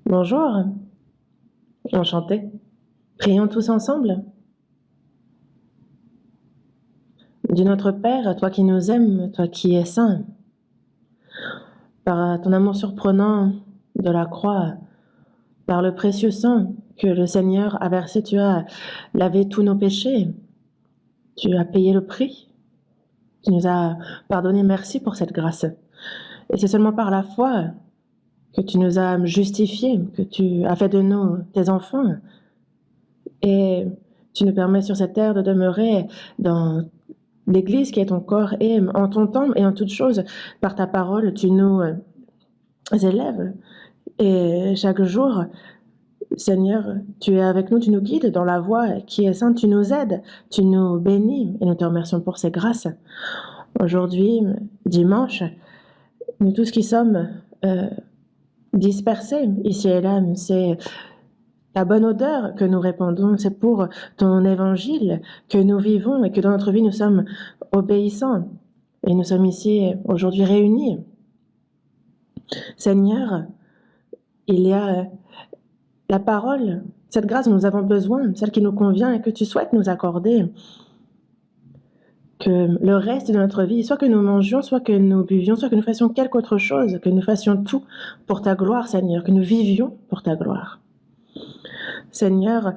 Bonjour, enchantée. Prions tous ensemble. Dieu notre Père, toi qui nous aimes, toi qui es saint, par ton amour surprenant de la croix, par le précieux sang que le Seigneur a versé, tu as lavé tous nos péchés, tu as payé le prix, tu nous as pardonné, merci pour cette grâce. Et c'est seulement par la foi que tu nous as justifiés, que tu as fait de nous tes enfants, et tu nous permets sur cette terre de demeurer dans l'Église qui est ton corps, et en ton temps et en toutes choses, par ta parole, tu nous élèves. Et chaque jour, Seigneur, tu es avec nous, tu nous guides dans la voie qui est sainte, tu nous aides, tu nous bénis, et nous te remercions pour ces grâces. Aujourd'hui, dimanche, nous tous qui sommes dispersés ici et là, c'est la bonne odeur que nous répandons, c'est pour ton évangile que nous vivons et que dans notre vie nous sommes obéissants. Et nous sommes ici aujourd'hui réunis. Seigneur, il y a la parole, cette grâce dont nous avons besoin, celle qui nous convient et que tu souhaites nous accorder. Que le reste de notre vie, soit que nous mangions, soit que nous buvions, soit que nous fassions quelque autre chose, que nous fassions tout pour ta gloire, Seigneur, que nous vivions pour ta gloire. Seigneur,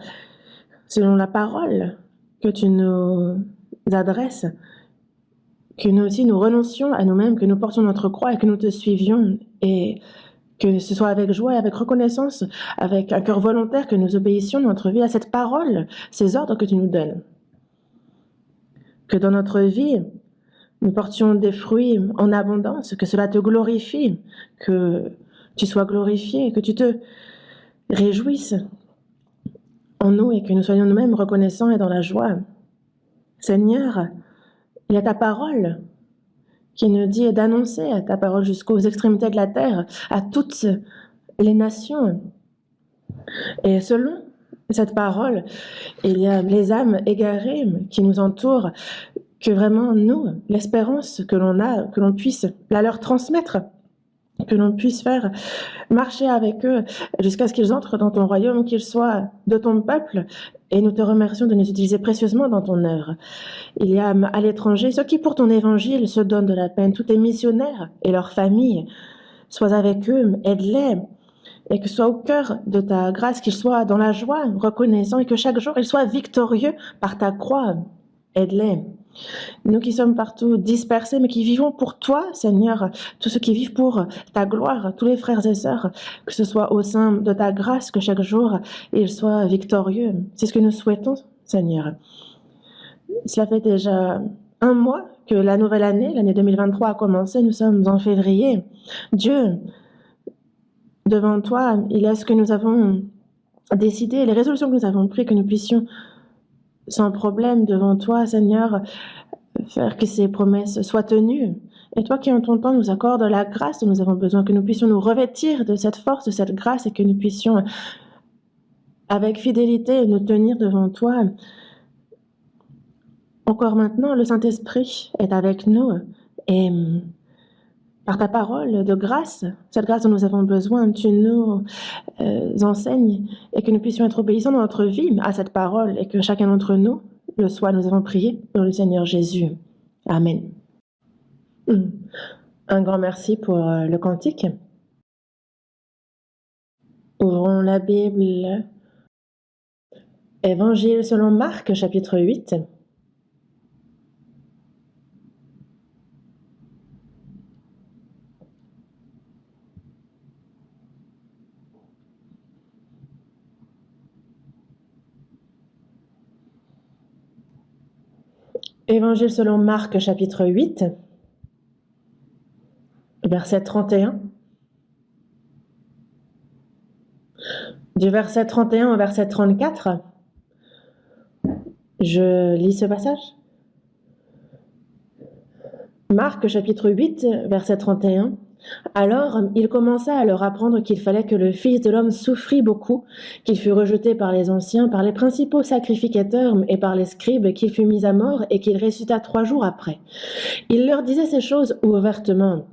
selon la parole que tu nous adresses, que nous aussi nous renoncions à nous-mêmes, que nous portions notre croix et que nous te suivions, et que ce soit avec joie et avec reconnaissance, avec un cœur volontaire, que nous obéissions dans notre vie à cette parole, ces ordres que tu nous donnes. Que dans notre vie, nous portions des fruits en abondance, que cela te glorifie, que tu sois glorifié, que tu te réjouisses en nous et que nous soyons nous-mêmes reconnaissants et dans la joie. Seigneur, il y a ta parole qui nous dit d'annoncer ta parole jusqu'aux extrémités de la terre, à toutes les nations. Et selon cette parole, il y a les âmes égarées qui nous entourent, que vraiment nous, l'espérance que l'on a, que l'on puisse la leur transmettre, que l'on puisse faire marcher avec eux jusqu'à ce qu'ils entrent dans ton royaume, qu'ils soient de ton peuple, et nous te remercions de nous utiliser précieusement dans ton œuvre. Il y a à l'étranger ceux qui pour ton évangile se donnent de la peine, tous tes missionnaires et leurs familles, sois avec eux, aide-les, et que ce soit au cœur de ta grâce, qu'ils soient dans la joie, reconnaissants, et que chaque jour ils soient victorieux par ta croix, aide-les. Nous qui sommes partout dispersés, mais qui vivons pour toi, Seigneur, tous ceux qui vivent pour ta gloire, tous les frères et sœurs, que ce soit au sein de ta grâce, que chaque jour, ils soient victorieux. C'est ce que nous souhaitons, Seigneur. Cela fait déjà un mois que la nouvelle année, l'année 2023 a commencé, nous sommes en février. Dieu, devant toi, il y a ce que nous avons décidé, les résolutions que nous avons prises, que nous puissions sans problème devant toi, Seigneur, faire que ces promesses soient tenues. Et toi qui en ton temps nous accordes la grâce dont nous avons besoin, que nous puissions nous revêtir de cette force, de cette grâce, et que nous puissions avec fidélité nous tenir devant toi. Encore maintenant, le Saint-Esprit est avec nous, et par ta parole de grâce, cette grâce dont nous avons besoin, tu nous enseignes, et que nous puissions être obéissants dans notre vie à cette parole, et que chacun d'entre nous le soit. Nous avons prié dans le Seigneur Jésus. Amen. Un grand merci pour le cantique. Ouvrons la Bible. Évangile selon Marc, chapitre 8. Évangile selon Marc, chapitre 8, verset 31. Du verset 31 au verset 34, je lis ce passage. Marc, chapitre 8, verset 31. Alors, il commença à leur apprendre qu'il fallait que le Fils de l'homme souffrit beaucoup, qu'il fût rejeté par les anciens, par les principaux sacrificateurs et par les scribes, qu'il fût mis à mort et qu'il ressuscita 3 jours après. Il leur disait ces choses ouvertement.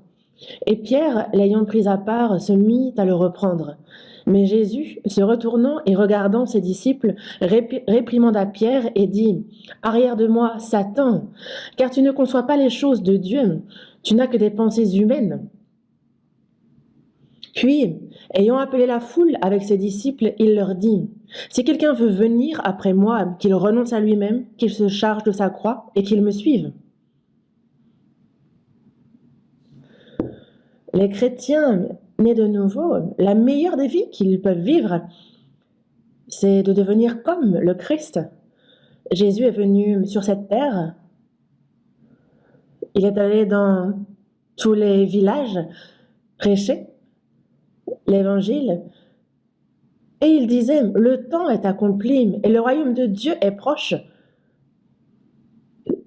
Et Pierre, l'ayant pris à part, se mit à le reprendre. Mais Jésus, se retournant et regardant ses disciples, réprimanda Pierre et dit : « Arrière de moi, Satan, car tu ne conçois pas les choses de Dieu, tu n'as que des pensées humaines. » Puis, ayant appelé la foule avec ses disciples, il leur dit : « Si quelqu'un veut venir après moi, qu'il renonce à lui-même, qu'il se charge de sa croix et qu'il me suive. » Les chrétiens nés de nouveau, la meilleure des vies qu'ils peuvent vivre, c'est de devenir comme le Christ. Jésus est venu sur cette terre. Il est allé dans tous les villages prêcher l'évangile. Et il disait : « Le temps est accompli et le royaume de Dieu est proche.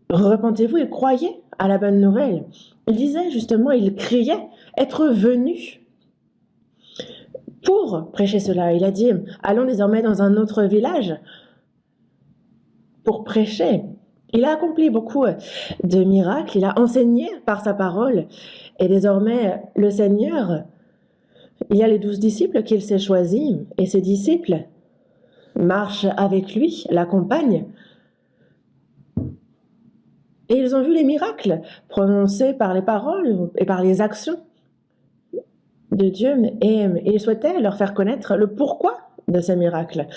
Repentez-vous et croyez à la bonne nouvelle. » Il disait justement, il criait être venu pour prêcher cela. Il a dit : « Allons désormais dans un autre village pour prêcher. » Il a accompli beaucoup de miracles, il a enseigné par sa parole. Et désormais, le Seigneur, il y a les 12 disciples qu'il s'est choisis, et ces disciples marchent avec lui, l'accompagnent. Et ils ont vu les miracles prononcés par les paroles et par les actions de Dieu, et ils souhaitaient leur faire connaître le pourquoi de ces miracles.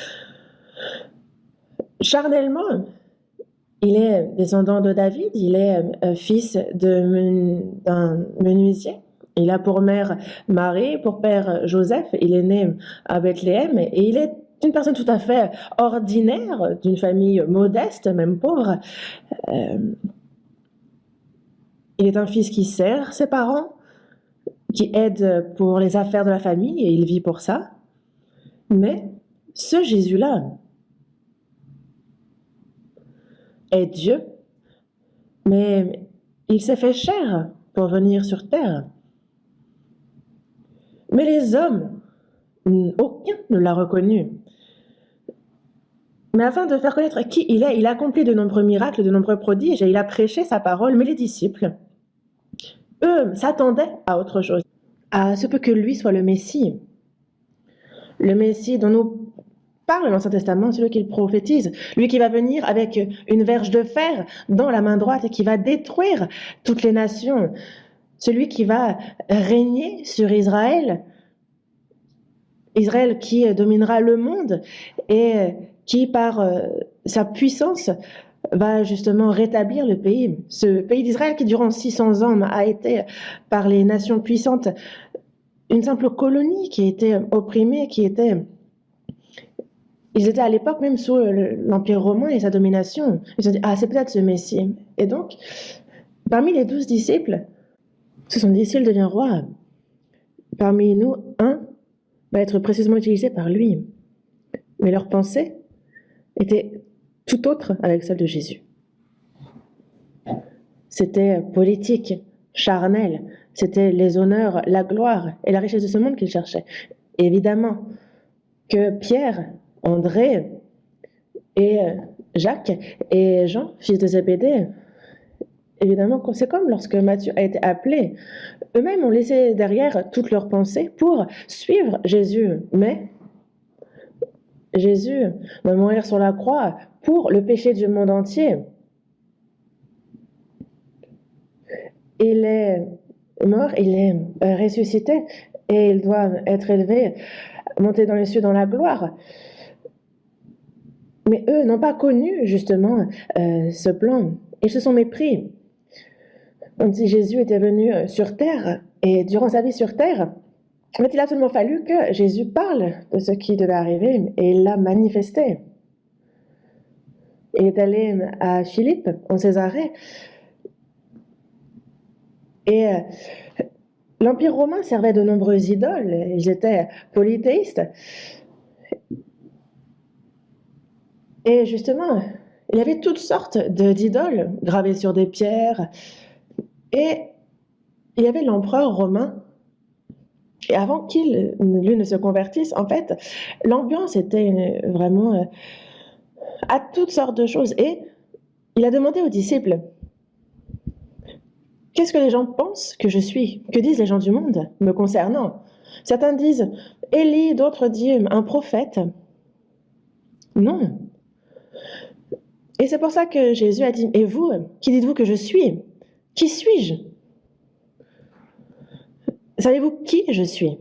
Charnellement, il est descendant de David, il est fils d'un menuisier. Il a pour mère Marie, pour père Joseph. Il est né à Bethléem et il est une personne tout à fait ordinaire, d'une famille modeste, même pauvre. Il est un fils qui sert ses parents, qui aide pour les affaires de la famille et il vit pour ça. Mais ce Jésus-là est Dieu, mais il s'est fait chair pour venir sur terre. Mais les hommes, aucun ne l'a reconnu. Mais afin de faire connaître qui il a accompli de nombreux miracles, de nombreux prodiges, et il a prêché sa parole. Mais les disciples, eux, s'attendaient à autre chose, à ce que lui soit le Messie dont nous parle l'Ancien Testament, celui qu'il prophétise, lui qui va venir avec une verge de fer dans la main droite et qui va détruire toutes les nations, celui qui va régner sur Israël, Israël qui dominera le monde et qui, par sa puissance, va justement rétablir le pays. Ce pays d'Israël qui, durant 600 ans, a été, par les nations puissantes, une simple colonie qui était opprimée, ils étaient à l'époque même sous l'Empire romain et sa domination. Ils se sont dit, c'est peut-être ce Messie. Et donc, parmi les 12 disciples, ce sont dit, s'il devient roi, parmi nous, un va être précisément utilisé par lui. Mais leur pensée était tout autre avec celle de Jésus. C'était politique, charnel, c'était les honneurs, la gloire et la richesse de ce monde qu'ils cherchaient. Évidemment que Pierre, André et Jacques et Jean, fils de Zébédée, évidemment, c'est comme lorsque Matthieu a été appelé. Eux-mêmes ont laissé derrière toutes leurs pensées pour suivre Jésus. Mais Jésus va mourir sur la croix pour le péché du monde entier. Il est mort, il est ressuscité et il doit être élevé, monté dans les cieux dans la gloire. Mais eux n'ont pas connu justement ce plan. Ils se sont mépris. Comme si Jésus était venu sur terre et durant sa vie sur terre, en fait, il a seulement fallu que Jésus parle de ce qui devait arriver et il l'a manifesté. Il est allé à Philippe, en Césarée, et l'Empire romain servait de nombreuses idoles. Ils étaient polythéistes. Et justement, il y avait toutes sortes d'idoles gravées sur des pierres. Et il y avait l'empereur romain. Et avant qu'il lui ne se convertisse, en fait, l'ambiance était vraiment à toutes sortes de choses. Et il a demandé aux disciples, qu'est-ce que les gens pensent que je suis? Que disent les gens du monde me concernant? Certains disent Élie, d'autres disent un prophète. Non. Et c'est pour ça que Jésus a dit, et vous, qui dites-vous que je suis? Qui suis-je? Savez-vous qui je suis?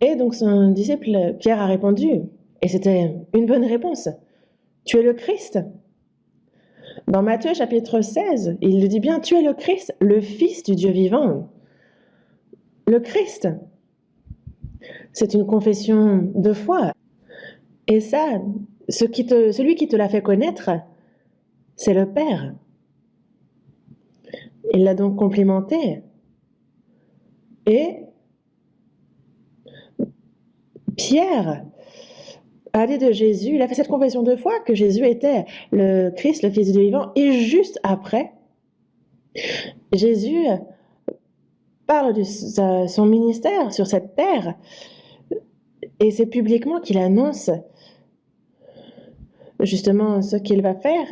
Et donc son disciple Pierre a répondu, et c'était une bonne réponse. Tu es le Christ. Dans Matthieu chapitre 16, il le dit bien, tu es le Christ, le Fils du Dieu vivant. Le Christ, c'est une confession de foi. Et ça, celui qui te l'a fait connaître, c'est le Père. Il l'a donc complimenté. Et Pierre a dit de Jésus, il a fait cette confession de foi que Jésus était le Christ, le Fils du Dieu vivant. Et juste après, Jésus parle de son ministère sur cette terre. Et c'est publiquement qu'il annonce justement ce qu'il va faire.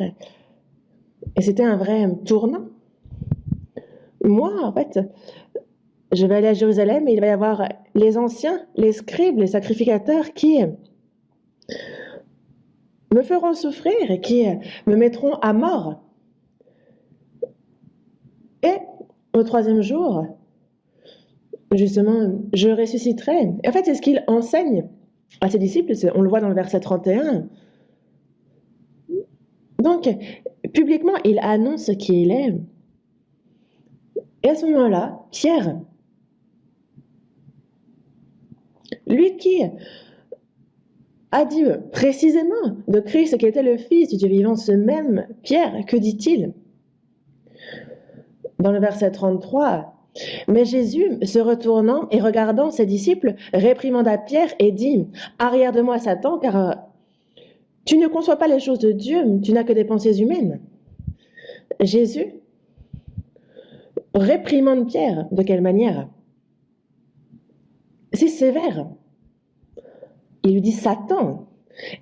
Et c'était un vrai tournant. Moi, en fait, je vais aller à Jérusalem et il va y avoir les anciens, les scribes, les sacrificateurs qui me feront souffrir et qui me mettront à mort. Et au troisième jour, justement, je ressusciterai. Et en fait, c'est ce qu'il enseigne à ses disciples, on le voit dans le verset 31. Donc, publiquement, il annonce qui il est. Et à ce moment-là, Pierre, lui qui a dit précisément de Christ qui était le Fils du Dieu vivant, ce même Pierre, que dit-il? Dans le verset 33, « Mais Jésus, se retournant et regardant ses disciples, réprimanda Pierre et dit, « Arrière de moi, Satan, car tu ne conçois pas les choses de Dieu, tu n'as que des pensées humaines. » Jésus réprimande Pierre. De quelle manière? C'est sévère. Il lui dit Satan.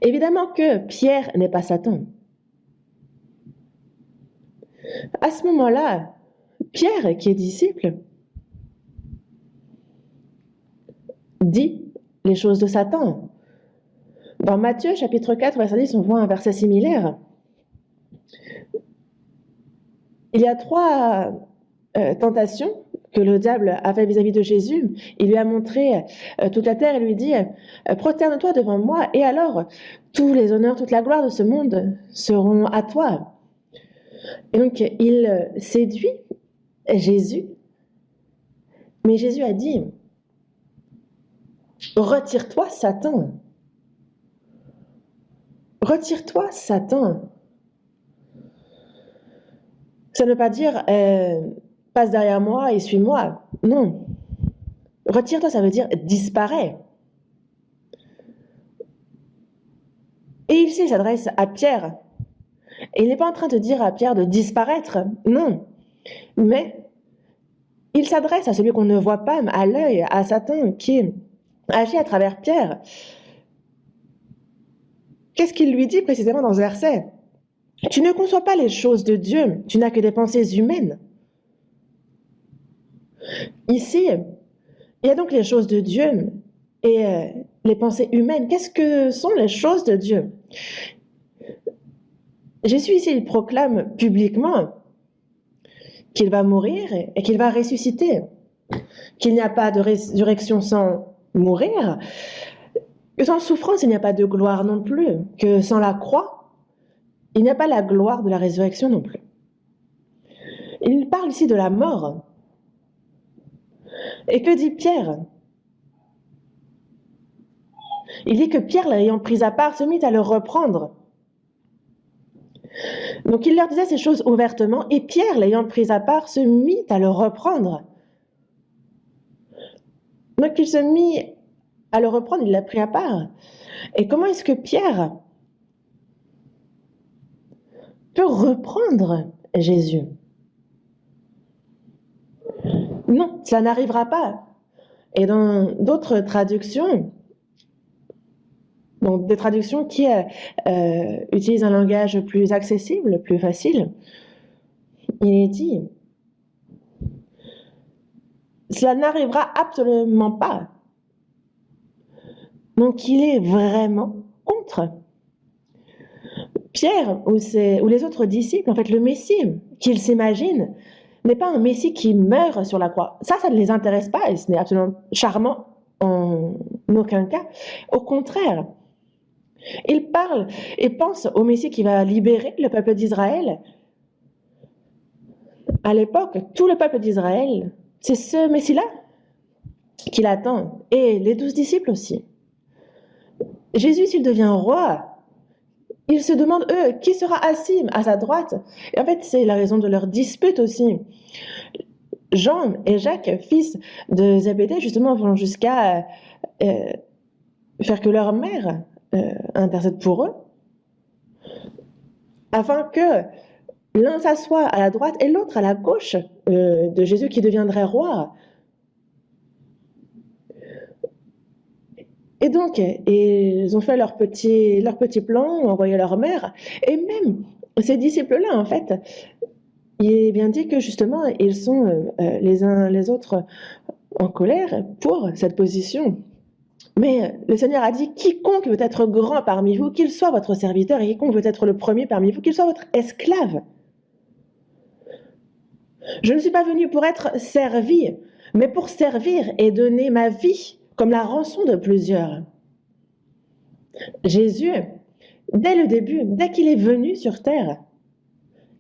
Évidemment que Pierre n'est pas Satan. À ce moment-là, Pierre, qui est disciple, dit les choses de Satan. Dans Matthieu, chapitre 4, verset 10, on voit un verset similaire. Il y a 3 tentations que le diable a fait vis-à-vis de Jésus. Il lui a montré toute la terre et lui dit « Prosterne-toi devant moi, et alors tous les honneurs, toute la gloire de ce monde seront à toi. » Et donc, il séduit Jésus. Mais Jésus a dit « Retire-toi, Satan. Retire-toi, Satan. » Ça ne veut pas dire passe derrière moi et suis-moi. Non. Retire-toi, ça veut dire disparaît. Et ici, il s'adresse à Pierre. Et il n'est pas en train de dire à Pierre de disparaître. Non. Mais il s'adresse à celui qu'on ne voit pas, à l'œil, à Satan qui agit à travers Pierre. Qu'est-ce qu'il lui dit précisément dans ce verset? Tu ne conçois pas les choses de Dieu, tu n'as que des pensées humaines. Ici, il y a donc les choses de Dieu et les pensées humaines. Qu'est-ce que sont les choses de Dieu? Jésus ici, il proclame publiquement qu'il va mourir et qu'il va ressusciter, qu'il n'y a pas de résurrection sans mourir, que sans souffrance, il n'y a pas de gloire non plus, que sans la croix, il n'y a pas la gloire de la résurrection non plus. Il parle ici de la mort. Et que dit Pierre? Il dit que Pierre, l'ayant pris à part, se mit à le reprendre. Donc il leur disait ces choses ouvertement, et Pierre, l'ayant pris à part, se mit à le reprendre. Donc il se mit à le reprendre, il l'a pris à part. Et comment est-ce que Pierre peut reprendre Jésus? Non, ça n'arrivera pas. Et dans d'autres traductions, donc des traductions qui utilisent un langage plus accessible, plus facile, il est dit Cela n'arrivera absolument pas. Donc il est vraiment contre. Pierre ou les autres disciples, en fait, le Messie qu'ils s'imaginent n'est pas un Messie qui meurt sur la croix. Ça ne les intéresse pas et ce n'est absolument charmant en aucun cas. Au contraire, ils parlent et pensent au Messie qui va libérer le peuple d'Israël. À l'époque, tout le peuple d'Israël, c'est ce Messie-là qui l'attend, et les 12 disciples aussi. Jésus, s'il devient roi, ils se demandent, eux, qui sera assis à sa droite. Et en fait, c'est la raison de leur dispute aussi. Jean et Jacques, fils de Zébédée, justement, vont jusqu'à faire que leur mère intercède pour eux, afin que l'un s'assoie à la droite et l'autre à la gauche de Jésus qui deviendrait roi. Et donc, ils ont fait leur petit plan, ont envoyé leur mère, et même ces disciples-là, en fait, il est bien dit que justement, ils sont les uns les autres en colère pour cette position. Mais le Seigneur a dit, quiconque veut être grand parmi vous, qu'il soit votre serviteur, et quiconque veut être le premier parmi vous, qu'il soit votre esclave. Je ne suis pas venu pour être servi, mais pour servir et donner ma vie comme la rançon de plusieurs. Jésus, dès le début, dès qu'il est venu sur terre,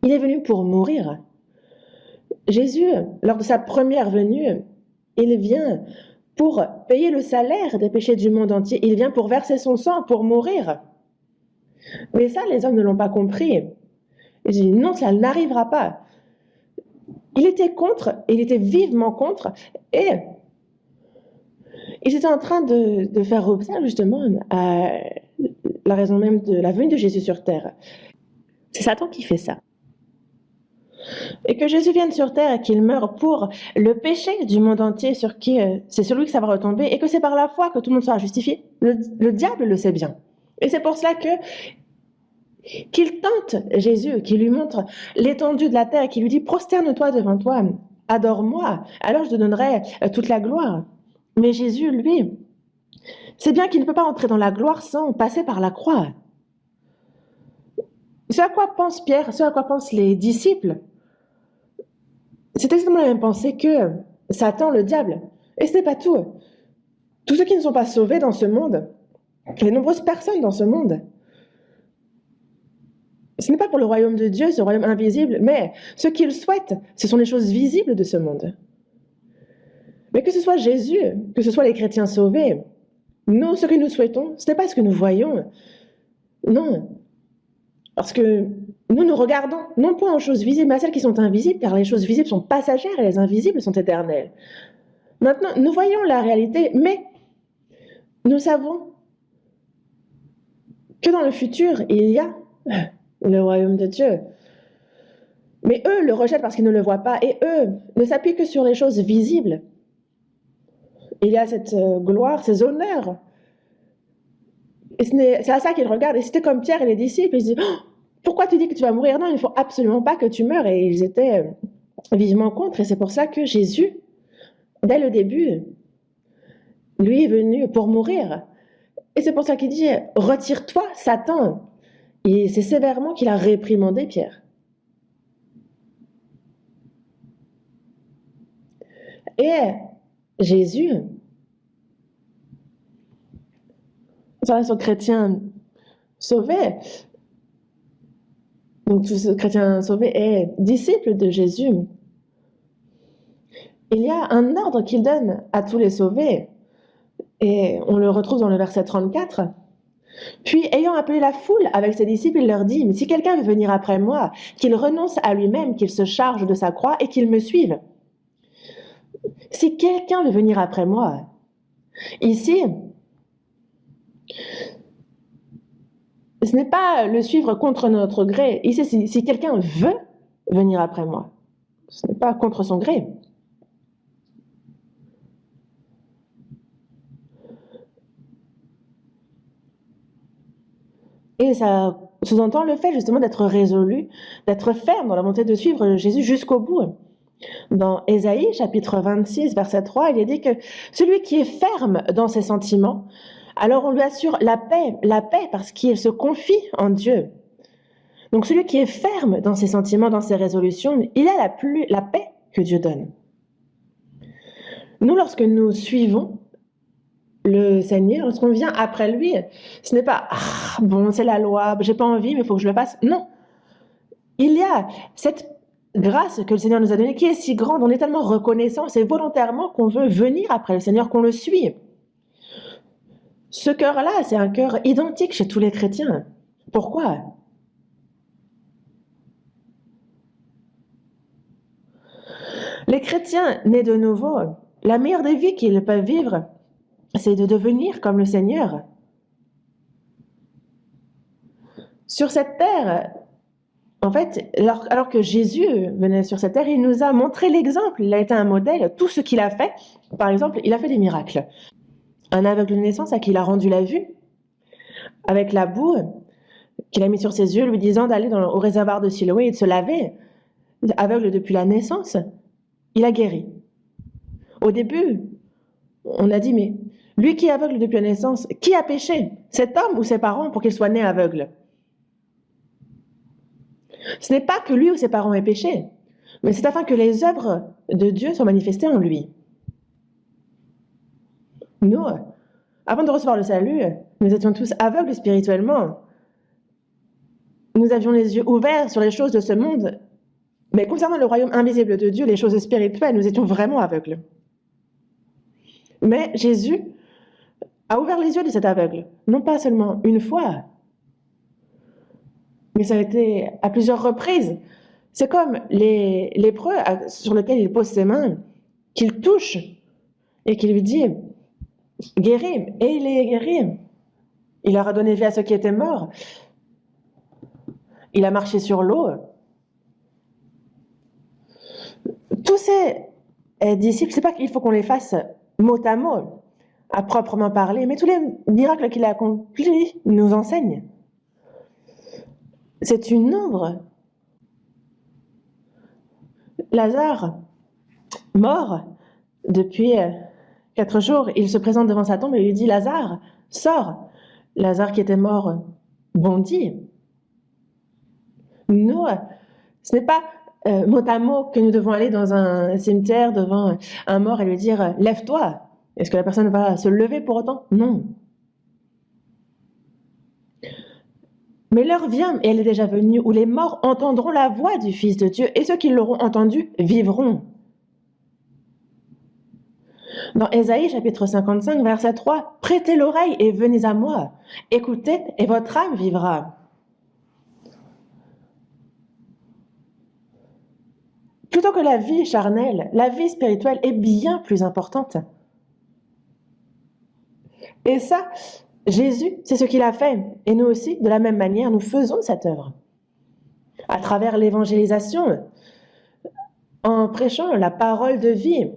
il est venu pour mourir. Jésus, lors de sa première venue, il vient pour payer le salaire des péchés du monde entier. Il vient pour verser son sang, pour mourir. Mais ça, les hommes ne l'ont pas compris. Ils disent, non, ça n'arrivera pas. Il était contre, il était vivement contre, et ils étaient en train de faire obstacle justement à la raison même de la venue de Jésus sur terre. C'est Satan qui fait ça. Et que Jésus vienne sur terre et qu'il meure pour le péché du monde entier sur qui c'est sur lui que ça va retomber, et que c'est par la foi que tout le monde sera justifié. Le diable le sait bien. Et c'est pour cela qu'il tente Jésus, qu'il lui montre l'étendue de la terre et qu'il lui dit « Prosterne-toi devant toi, adore-moi, alors je te donnerai toute la gloire ». Mais Jésus, lui, c'est bien qu'il ne peut pas entrer dans la gloire sans passer par la croix. Ce à quoi pense Pierre, ce à quoi pensent les disciples, c'est exactement la même pensée que Satan, le diable. Et ce n'est pas tout. Tous ceux qui ne sont pas sauvés dans ce monde, les nombreuses personnes dans ce monde, ce n'est pas pour le royaume de Dieu, ce royaume invisible, mais ce qu'ils souhaitent, ce sont les choses visibles de ce monde. Mais que ce soit Jésus, que ce soit les chrétiens sauvés, nous, ce que nous souhaitons, ce n'est pas ce que nous voyons. Non. Parce que nous regardons non point aux choses visibles, mais à celles qui sont invisibles, car les choses visibles sont passagères et les invisibles sont éternelles. Maintenant, nous voyons la réalité, mais nous savons que dans le futur, il y a le royaume de Dieu. Mais eux le rejettent parce qu'ils ne le voient pas, et eux ne s'appuient que sur les choses visibles. Il y a cette gloire, ces honneurs. Et c'est à ça qu'ils regardent. Et c'était comme Pierre et les disciples, ils disent oh, « Pourquoi tu dis que tu vas mourir ?» Non, il ne faut absolument pas que tu meures. Et ils étaient vivement contre. Et c'est pour ça que Jésus, dès le début, lui est venu pour mourir. Et c'est pour ça qu'il dit « Retire-toi, Satan !» Et c'est sévèrement qu'il a réprimandé Pierre. Et Jésus, son chrétien sauvé, donc tout ce chrétien sauvé est disciple de Jésus, il y a un ordre qu'il donne à tous les sauvés, et on le retrouve dans le verset 34. Puis, ayant appelé la foule avec ses disciples, il leur dit « Mais si quelqu'un veut venir après moi, qu'il renonce à lui-même, qu'il se charge de sa croix et qu'il me suive. » Si quelqu'un veut venir après moi, ici, ce n'est pas le suivre contre notre gré. Ici, si quelqu'un veut venir après moi, ce n'est pas contre son gré. Et ça sous-entend le fait justement d'être résolu, d'être ferme dans la volonté de suivre Jésus jusqu'au bout. Dans Ésaïe, chapitre 26, verset 3, il est dit que celui qui est ferme dans ses sentiments, alors on lui assure la paix parce qu'il se confie en Dieu. Donc celui qui est ferme dans ses sentiments, dans ses résolutions, il a la paix que Dieu donne. Nous, lorsque nous suivons le Seigneur, lorsqu'on vient après lui, ce n'est pas « Ah, bon, c'est la loi, j'ai pas envie, mais il faut que je le fasse ». Non, il y a cette grâce que le Seigneur nous a donnée qui est si grande, on est tellement reconnaissant, c'est volontairement qu'on veut venir après le Seigneur, qu'on le suit. Ce cœur-là, c'est un cœur identique chez tous les chrétiens. Pourquoi ? Les chrétiens nés de nouveau, la meilleure des vies qu'ils peuvent vivre, c'est de devenir comme le Seigneur. Sur cette terre, en fait, alors que Jésus venait sur cette terre, il nous a montré l'exemple, il a été un modèle, tout ce qu'il a fait. Par exemple, il a fait des miracles. Un aveugle de naissance à qui il a rendu la vue, avec la boue qu'il a mis sur ses yeux, lui disant d'aller au réservoir de Siloé et de se laver. Aveugle depuis la naissance, il a guéri. Au début, on a dit, mais lui qui est aveugle depuis la naissance, qui a péché? Cet homme ou ses parents pour qu'il soit né aveugle? Ce n'est pas que lui ou ses parents aient péché, mais c'est afin que les œuvres de Dieu soient manifestées en lui. Nous, avant de recevoir le salut, nous étions tous aveugles spirituellement. Nous avions les yeux ouverts sur les choses de ce monde, mais concernant le royaume invisible de Dieu, les choses spirituelles, nous étions vraiment aveugles. Mais Jésus a ouvert les yeux de cet aveugle, non pas seulement une fois, mais ça a été à plusieurs reprises. C'est comme les lépreux sur lesquels il pose ses mains, qu'il touche et qu'il lui dit « guéris », et il est guéri. Il leur a donné vie à ceux qui étaient morts. Il a marché sur l'eau. Tous ces disciples, c'est pas qu'il faut qu'on les fasse mot à mot, à proprement parler, mais tous les miracles qu'il a accomplis nous enseignent. C'est une ombre. Lazare, mort depuis 4 jours, il se présente devant sa tombe et lui dit « Lazare, sors !» Lazare qui était mort bondit. Nous, ce n'est pas mot à mot que nous devons aller dans un cimetière devant un mort et lui dire « lève-toi ». Est-ce que la personne va se lever pour autant? Non. Mais l'heure vient, et elle est déjà venue, où les morts entendront la voix du Fils de Dieu, et ceux qui l'auront entendu vivront. Dans Ésaïe, chapitre 55, verset 3, « Prêtez l'oreille et venez à moi. Écoutez, et votre âme vivra. » Plutôt que la vie charnelle, la vie spirituelle est bien plus importante. Et ça, Jésus, c'est ce qu'il a fait. Et nous aussi, de la même manière, nous faisons cette œuvre. À travers l'évangélisation, en prêchant la parole de vie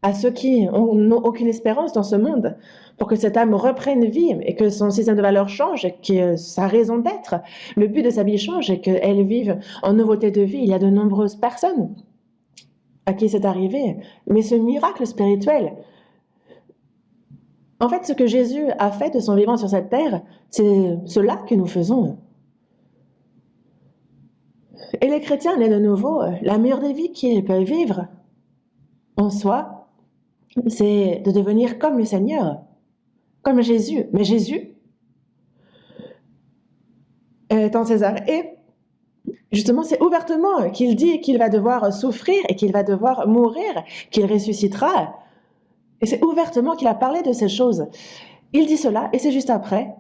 à ceux qui n'ont aucune espérance dans ce monde, pour que cette âme reprenne vie et que son système de valeurs change, et que sa raison d'être, le but de sa vie change et qu'elle vive en nouveauté de vie. Il y a de nombreuses personnes à qui c'est arrivé. Mais ce miracle spirituel, en fait, ce que Jésus a fait de son vivant sur cette terre, c'est cela que nous faisons. Et les chrétiens nés de nouveau, la meilleure des vies qu'ils peuvent vivre en soi, c'est de devenir comme le Seigneur, comme Jésus. Mais Jésus est en César. Et justement, c'est ouvertement qu'il dit qu'il va devoir souffrir et qu'il va devoir mourir, qu'il ressuscitera. Et c'est ouvertement qu'il a parlé de ces choses. Il dit cela, et c'est juste après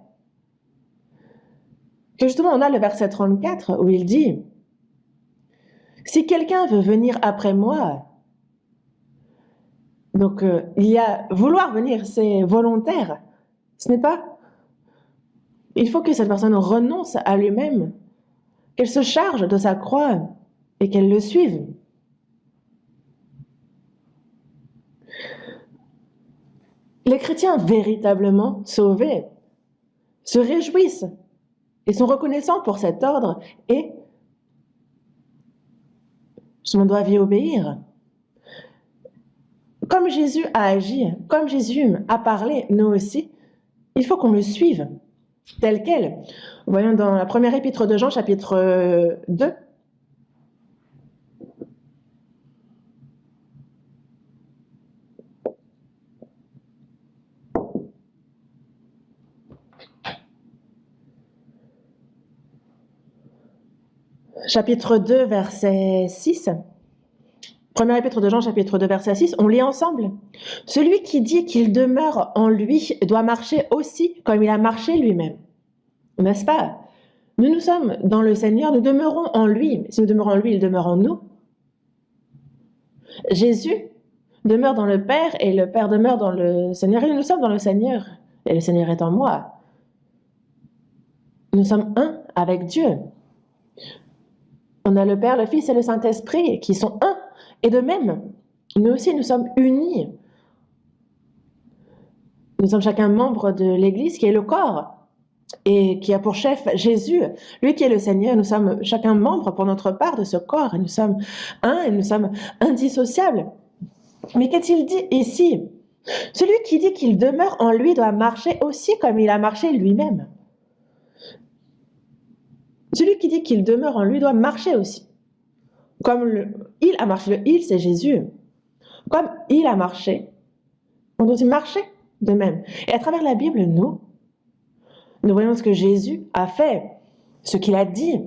que justement on a le verset 34 où il dit « Si quelqu'un veut venir après moi », donc il y a vouloir venir, c'est volontaire. Ce n'est pas... Il faut que cette personne renonce à lui-même, qu'elle se charge de sa croix et qu'elle le suive. Les chrétiens véritablement sauvés se réjouissent et sont reconnaissants pour cet ordre et On doit y obéir. Comme Jésus a agi, comme Jésus a parlé, nous aussi, il faut qu'on le suive tel quel. Voyons dans la première épître de Jean, chapitre 2. Chapitre 2, verset 6. Première épître de Jean, chapitre 2, verset 6. On lit ensemble. Celui qui dit qu'il demeure en lui doit marcher aussi comme il a marché lui-même. N'est-ce pas? Nous sommes dans le Seigneur, nous demeurons en lui. Si nous demeurons en lui, il demeure en nous. Jésus demeure dans le Père et le Père demeure dans le Seigneur. Et nous sommes dans le Seigneur et le Seigneur est en moi. Nous sommes un avec Dieu. On a le Père, le Fils et le Saint-Esprit qui sont un. Et de même, nous aussi, nous sommes unis. Nous sommes chacun membre de l'Église qui est le corps et qui a pour chef Jésus, lui qui est le Seigneur. Nous sommes chacun membre pour notre part de ce corps et nous sommes un et nous sommes indissociables. Mais qu'est-il dit ici? Celui qui dit qu'il demeure en lui doit marcher aussi comme il a marché lui-même. Celui qui dit qu'il demeure en lui doit marcher aussi. Comme il a marché, le il c'est Jésus. Comme il a marché, on doit aussi marcher de même. Et à travers la Bible, nous voyons ce que Jésus a fait, ce qu'il a dit.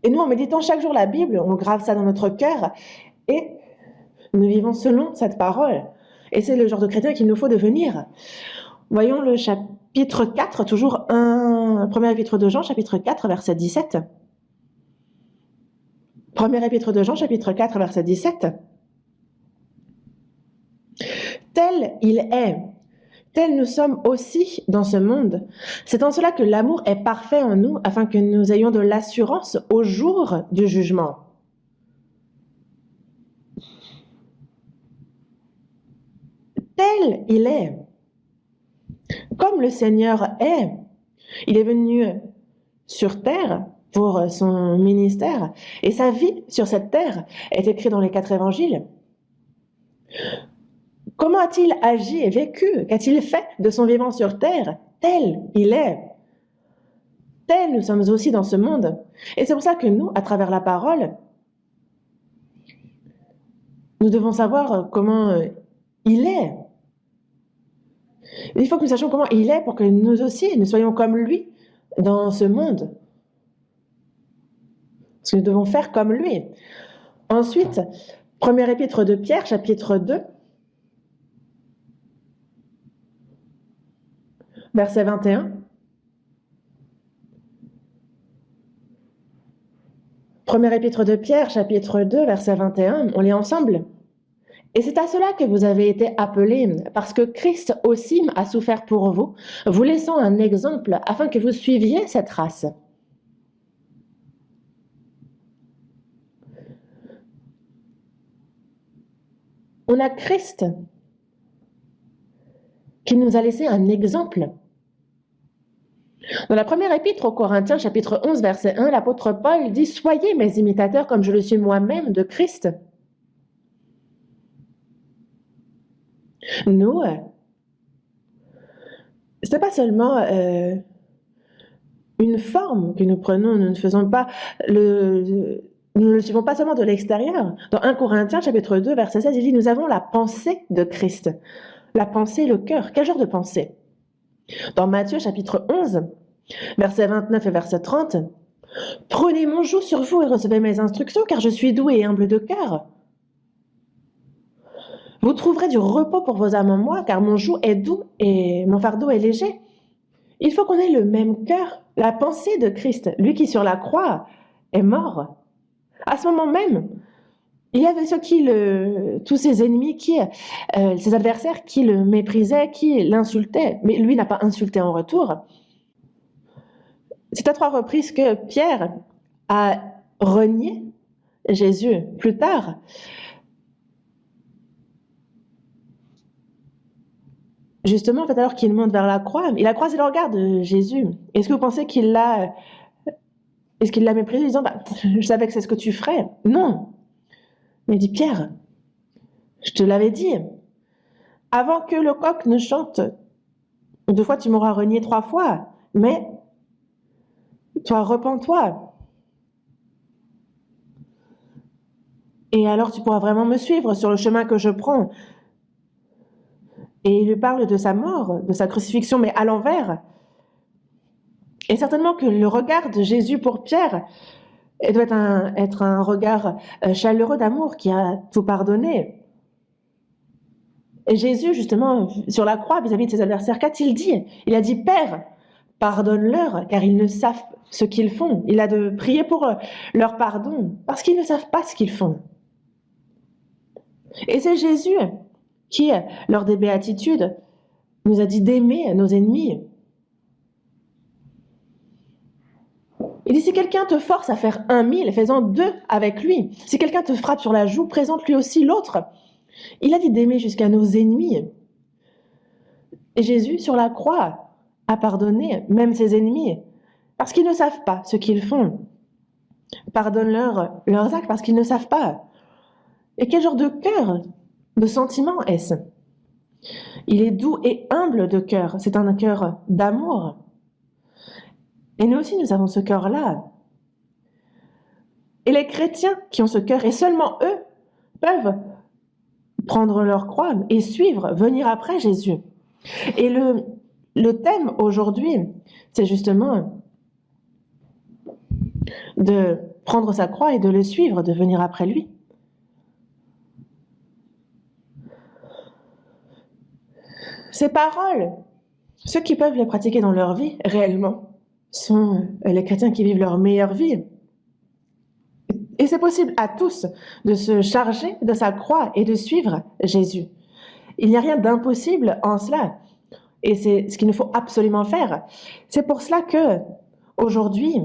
Et nous, en méditant chaque jour la Bible, on grave ça dans notre cœur et nous vivons selon cette parole. Et c'est le genre de chrétien qu'il nous faut devenir. Voyons le chapitre 4, toujours premier épître de Jean, chapitre 4, verset 17. Premier épître de Jean, chapitre 4, verset 17. Tel il est, tel nous sommes aussi dans ce monde. C'est en cela que l'amour est parfait en nous, afin que nous ayons de l'assurance au jour du jugement. Tel il est. Comme le Seigneur est, il est venu sur terre pour son ministère, et sa vie sur cette terre est écrite dans les 4 évangiles. Comment a-t-il agi et vécu? Qu'a-t-il fait de son vivant sur terre? Tel il est. Tel nous sommes aussi dans ce monde. Et c'est pour ça que nous, à travers la parole, nous devons savoir comment il est. Il faut que nous sachions comment il est pour que nous aussi, nous soyons comme lui dans ce monde. Parce que nous devons faire comme lui. Ensuite, première épître de Pierre, chapitre 2, verset 21. Première épître de Pierre, chapitre 2, verset 21, on lit ensemble. Et c'est à cela que vous avez été appelés, parce que Christ aussi a souffert pour vous, vous laissant un exemple afin que vous suiviez cette race. On a Christ qui nous a laissé un exemple. Dans la première épître aux Corinthiens, chapitre 11, verset 1, l'apôtre Paul dit « Soyez mes imitateurs comme je le suis moi-même de Christ ». Nous, ce n'est pas seulement une forme que nous prenons, nous ne faisons pas nous ne le suivons pas seulement de l'extérieur. Dans 1 Corinthiens, chapitre 2, verset 16, il dit « Nous avons la pensée de Christ ». La pensée, le cœur. Quel genre de pensée? Dans Matthieu, chapitre 11, verset 29 et verset 30, « Prenez mon joug sur vous et recevez mes instructions, car je suis doux et humble de cœur. Vous trouverez du repos pour vos âmes en moi, car mon joug est doux et mon fardeau est léger. » Il faut qu'on ait le même cœur, la pensée de Christ, lui qui sur la croix est mort. À ce moment même, il y avait tous ses ennemis, ses adversaires qui le méprisaient, qui l'insultaient, mais lui n'a pas insulté en retour. C'est à 3 reprises que Pierre a renié Jésus plus tard. Justement, en fait, alors qu'il monte vers la croix, il a croisé le regard de Jésus. Est-ce que vous pensez qu'il l'a Est-ce qu'il l'a méprisé en disant, je savais que c'est ce que tu ferais? Non. Mais il dit, Pierre, je te l'avais dit, avant que le coq ne chante, 2 fois tu m'auras renié 3 fois, mais toi, repens-toi. Et alors tu pourras vraiment me suivre sur le chemin que je prends. Et il lui parle de sa mort, de sa crucifixion, mais à l'envers. Et certainement que le regard de Jésus pour Pierre doit être un regard chaleureux d'amour qui a tout pardonné. Et Jésus, justement, sur la croix, vis-à-vis de ses adversaires, qu'a-t-il dit? Il a dit, Père, pardonne-leur, car ils ne savent ce qu'ils font. Il a de prier pour leur pardon, parce qu'ils ne savent pas ce qu'ils font. Et c'est Jésus qui, lors des béatitudes, nous a dit d'aimer nos ennemis. Il dit, si quelqu'un te force à faire 1 000, fais-en 2 avec lui. Si quelqu'un te frappe sur la joue, présente lui aussi l'autre. Il a dit d'aimer jusqu'à nos ennemis. Et Jésus, sur la croix, a pardonné même ses ennemis, parce qu'ils ne savent pas ce qu'ils font. Pardonne-leur leurs actes, parce qu'ils ne savent pas. Et quel genre de cœur, de sentiment est-ce? Il est doux et humble de cœur. C'est un cœur d'amour. Et nous aussi, nous avons ce cœur-là. Et les chrétiens qui ont ce cœur, et seulement eux, peuvent prendre leur croix et suivre, venir après Jésus. Et le thème aujourd'hui, c'est justement de prendre sa croix et de le suivre, de venir après lui. Ces paroles, ceux qui peuvent les pratiquer dans leur vie réellement, sont les chrétiens qui vivent leur meilleure vie. Et c'est possible à tous de se charger de sa croix et de suivre Jésus. Il n'y a rien d'impossible en cela. Et c'est ce qu'il nous faut absolument faire. C'est pour cela que, aujourd'hui,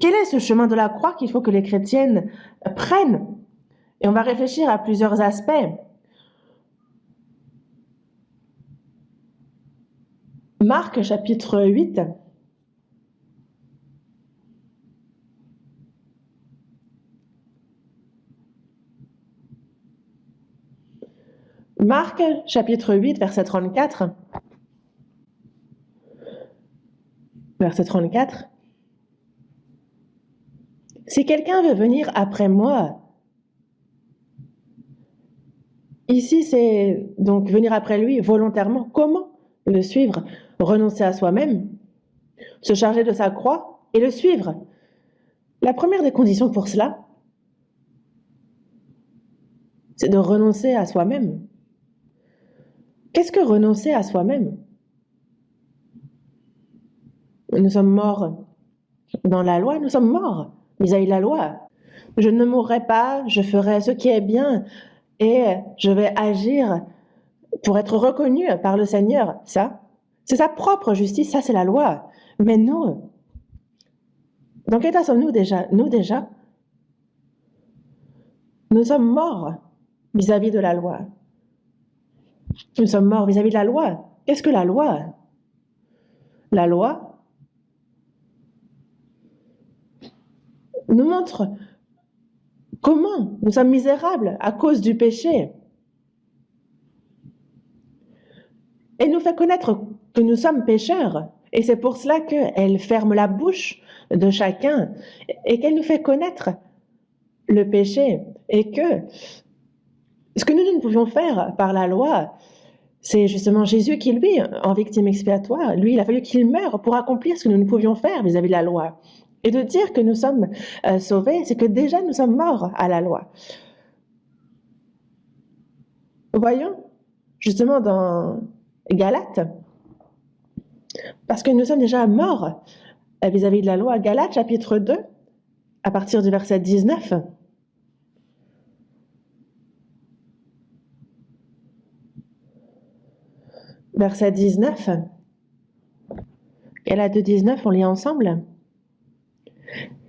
quel est ce chemin de la croix qu'il faut que les chrétiennes prennent? Et on va réfléchir à plusieurs aspects. Marc, chapitre 8. Marc, chapitre 8, verset 34. Verset 34. Si quelqu'un veut venir après moi, ici c'est donc venir après lui volontairement. Comment le suivre? Renoncer à soi-même, se charger de sa croix et le suivre. La première des conditions pour cela, c'est de renoncer à soi-même. Qu'est-ce que renoncer à soi-même? Nous sommes morts dans la loi, nous sommes morts vis-à-vis de la loi. Je ne mourrai pas, je ferai ce qui est bien et je vais agir pour être reconnu par le Seigneur. Ça, c'est sa propre justice, ça c'est la loi. Mais nous, dans quel état sommes-nous déjà? Nous sommes morts vis-à-vis de la loi. Nous sommes morts vis-à-vis de la loi. Qu'est-ce que la loi? La loi nous montre comment nous sommes misérables à cause du péché. Elle nous fait connaître que nous sommes pécheurs. Et c'est pour cela qu'elle ferme la bouche de chacun et qu'elle nous fait connaître le péché. Et que ce que nous ne pouvions faire par la loi, c'est justement Jésus qui, lui, en victime expiatoire, lui, il a fallu qu'il meure pour accomplir ce que nous ne pouvions faire vis-à-vis de la loi. Et de dire que nous sommes sauvés, c'est que déjà nous sommes morts à la loi. Voyons, justement dans Galates, parce que nous sommes déjà morts vis-à-vis de la loi. Galates, chapitre 2, à partir du verset 19. Verset 19. Galates 2, 19, on lit ensemble.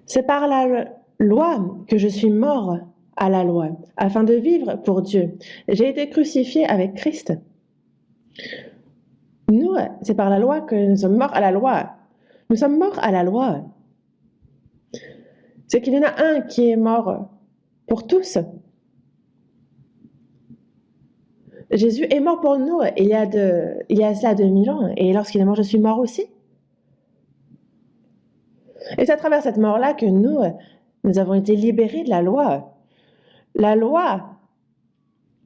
C'est par la loi que je suis mort à la loi, afin de vivre pour Dieu. J'ai été crucifié avec Christ. Nous, c'est par la loi que nous sommes morts à la loi. Nous sommes morts à la loi. C'est qu'il y en a un qui est mort pour tous. Jésus est mort pour nous il y a cela 2000 ans. Et lorsqu'il est mort, je suis mort aussi. Et c'est à travers cette mort-là que nous avons été libérés de la loi. La loi.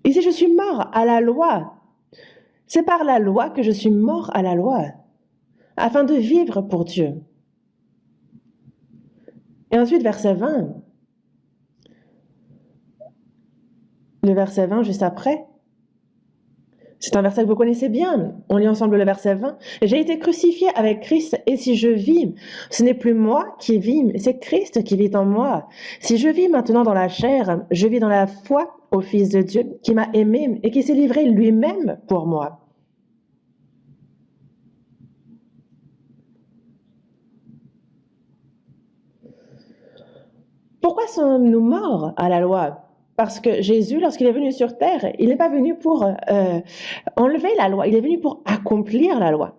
Ici, je suis mort à la loi. C'est par la loi que je suis mort à la loi, afin de vivre pour Dieu. Et ensuite, verset 20. Le verset 20, juste après. C'est un verset que vous connaissez bien. On lit ensemble le verset 20. J'ai été crucifié avec Christ, et si je vis, ce n'est plus moi qui vis, mais c'est Christ qui vit en moi. Si je vis maintenant dans la chair, je vis dans la foi au Fils de Dieu qui m'a aimé et qui s'est livré lui-même pour moi. Pourquoi sommes-nous morts à la loi? Parce que Jésus, lorsqu'il est venu sur terre, il n'est pas venu pour enlever la loi, il est venu pour accomplir la loi.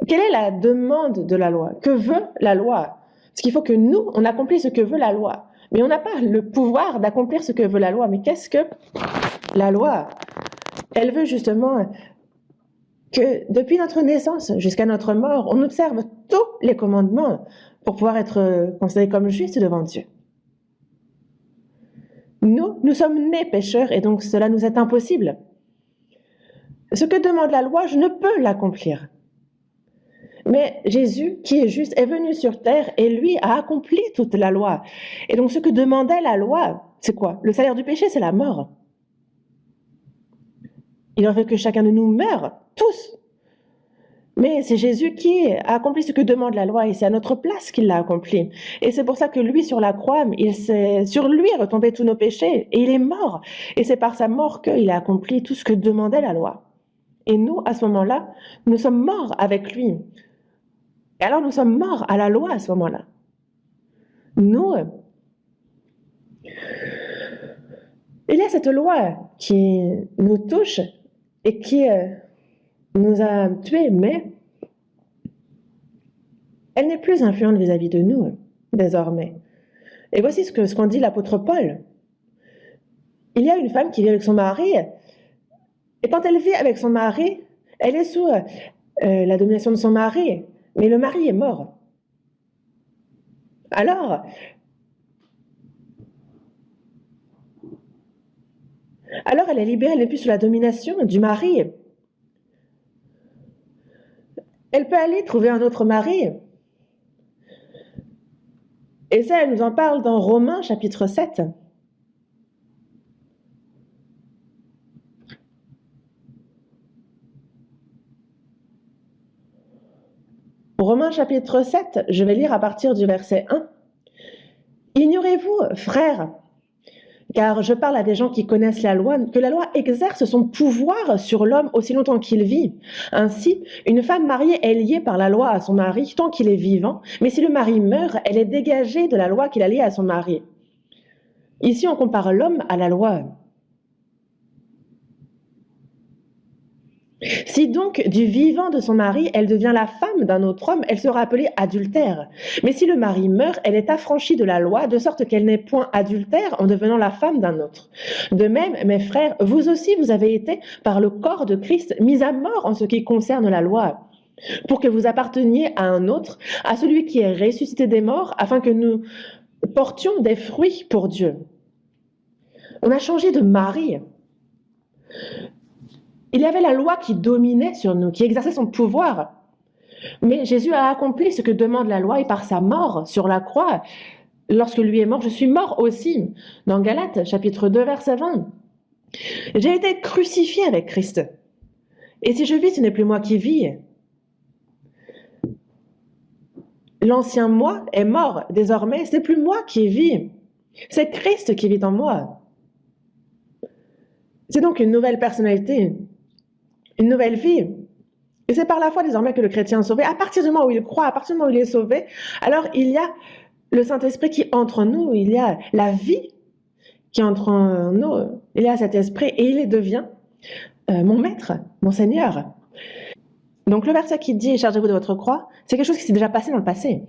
Quelle est la demande de la loi? Que veut la loi? Parce qu'il faut que nous, on accomplisse ce que veut la loi. Mais on n'a pas le pouvoir d'accomplir ce que veut la loi. Mais qu'est-ce que la loi? Elle veut justement que depuis notre naissance jusqu'à notre mort, on observe tous les commandements pour pouvoir être considérés comme justes devant Dieu. Nous sommes nés pécheurs et donc cela nous est impossible. Ce que demande la loi, je ne peux l'accomplir. Mais Jésus, qui est juste, est venu sur terre et lui a accompli toute la loi. Et donc ce que demandait la loi, c'est quoi? Le salaire du péché, c'est la mort. Il en veut que chacun de nous meure, tous. Mais c'est Jésus qui a accompli ce que demande la loi et c'est à notre place qu'il l'a accompli. Et c'est pour ça que lui, sur la croix, sur lui est retombé tous nos péchés et il est mort. Et c'est par sa mort qu'il a accompli tout ce que demandait la loi. Et nous, à ce moment-là, nous sommes morts avec lui. Et alors nous sommes morts à la loi à ce moment-là. Nous, il y a cette loi qui nous touche et qui nous a tués, mais elle n'est plus influente vis-à-vis de nous, désormais. Et voici ce qu'en dit l'apôtre Paul. Il y a une femme qui vit avec son mari, et quand elle vit avec son mari, elle est sous la domination de son mari, mais le mari est mort. Alors elle est libérée, elle n'est plus sous la domination du mari. Elle peut aller trouver un autre mari. Et ça, elle nous en parle dans Romains chapitre 7. Romains chapitre 7, je vais lire à partir du verset 1. Ignorez-vous, frères, car je parle à des gens qui connaissent la loi, que la loi exerce son pouvoir sur l'homme aussi longtemps qu'il vit. Ainsi, une femme mariée est liée par la loi à son mari tant qu'il est vivant, mais si le mari meurt, elle est dégagée de la loi qu'il a liée à son mari. Ici, on compare l'homme à la loi. Si donc du vivant de son mari, elle devient la femme d'un autre homme, elle sera appelée adultère. Mais si le mari meurt, elle est affranchie de la loi, de sorte qu'elle n'est point adultère en devenant la femme d'un autre. De même, mes frères, vous aussi, vous avez été, par le corps de Christ, mis à mort en ce qui concerne la loi, pour que vous apparteniez à un autre, à celui qui est ressuscité des morts, afin que nous portions des fruits pour Dieu. On a changé de mari. Il y avait la loi qui dominait sur nous, qui exerçait son pouvoir. Mais Jésus a accompli ce que demande la loi et par sa mort sur la croix, lorsque lui est mort, je suis mort aussi. Dans Galates, chapitre 2, verset 20. J'ai été crucifié avec Christ. Et si je vis, ce n'est plus moi qui vis. L'ancien moi est mort. Désormais, ce n'est plus moi qui vis. C'est Christ qui vit en moi. C'est donc une nouvelle personnalité, une nouvelle vie. Et c'est par la foi désormais que le chrétien est sauvé. À partir du moment où il croit, à partir du moment où il est sauvé, alors il y a le Saint-Esprit qui entre en nous, il y a la vie qui entre en nous, il y a cet esprit et il devient mon maître, mon Seigneur. Donc le verset qui dit « chargez-vous de votre croix », c'est quelque chose qui s'est déjà passé dans le passé.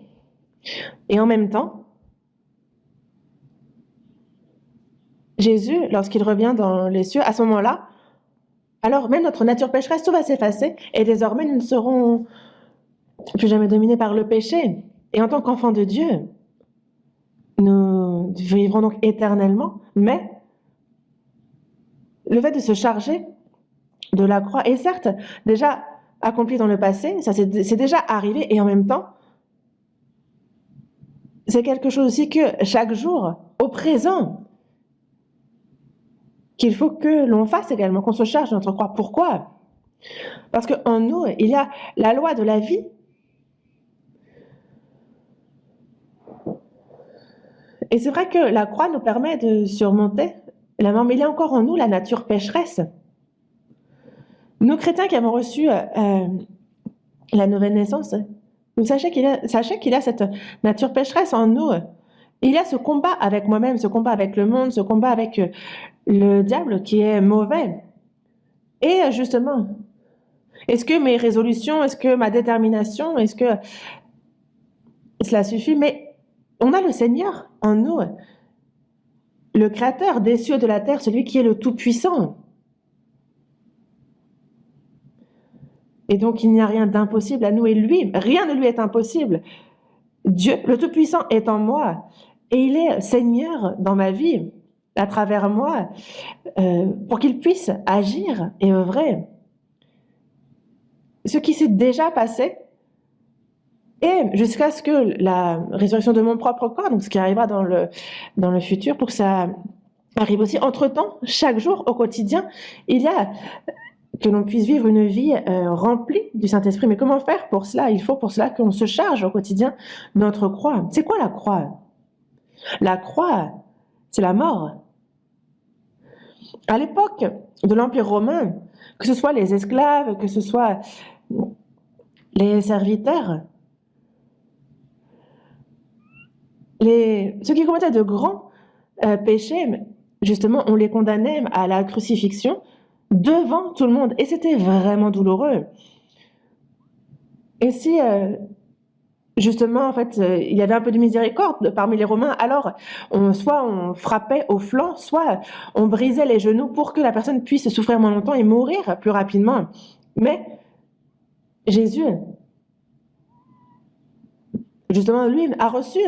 Et en même temps, Jésus, lorsqu'il revient dans les cieux, à ce moment-là, alors même notre nature pécheresse, tout va s'effacer, et désormais nous ne serons plus jamais dominés par le péché. Et en tant qu'enfants de Dieu, nous vivrons donc éternellement, mais le fait de se charger de la croix est certes déjà accompli dans le passé, ça c'est déjà arrivé, et en même temps, c'est quelque chose aussi que chaque jour, au présent, qu'il faut que l'on fasse également, qu'on se charge de notre croix. Pourquoi? Parce qu'en nous, il y a la loi de la vie. Et c'est vrai que la croix nous permet de surmonter la mort, mais il y a encore en nous la nature pécheresse. Nous, chrétiens qui avons reçu la nouvelle naissance, vous sachez qu'il y a cette nature pécheresse en nous. Il y a ce combat avec moi-même, ce combat avec le monde, ce combat avec le diable qui est mauvais. Et justement, est-ce que mes résolutions, est-ce que ma détermination, est-ce que cela suffit? Mais on a le Seigneur en nous, le Créateur des cieux et de la terre, celui qui est le Tout-Puissant. Et donc, il n'y a rien d'impossible à nous. Et lui, rien ne lui est impossible. Dieu, le Tout-Puissant, est en moi. Et il est Seigneur dans ma vie, à travers moi, pour qu'il puisse agir et œuvrer. Ce qui s'est déjà passé, et jusqu'à ce que la résurrection de mon propre corps, donc ce qui arrivera dans le futur, pour que ça arrive aussi. Entre-temps, chaque jour, au quotidien, il y a que l'on puisse vivre une vie remplie du Saint-Esprit. Mais comment faire pour cela? Il faut pour cela qu'on se charge au quotidien de notre croix. C'est quoi la croix? La croix, c'est la mort. À l'époque de l'Empire romain, que ce soit les esclaves, que ce soit les serviteurs, ceux qui commettaient de grands péchés, justement, on les condamnait à la crucifixion devant tout le monde. Et c'était vraiment douloureux. Et si, justement, en fait, il y avait un peu de miséricorde parmi les Romains, alors soit on frappait au flanc, soit on brisait les genoux pour que la personne puisse souffrir moins longtemps et mourir plus rapidement. Mais Jésus, justement, lui a reçu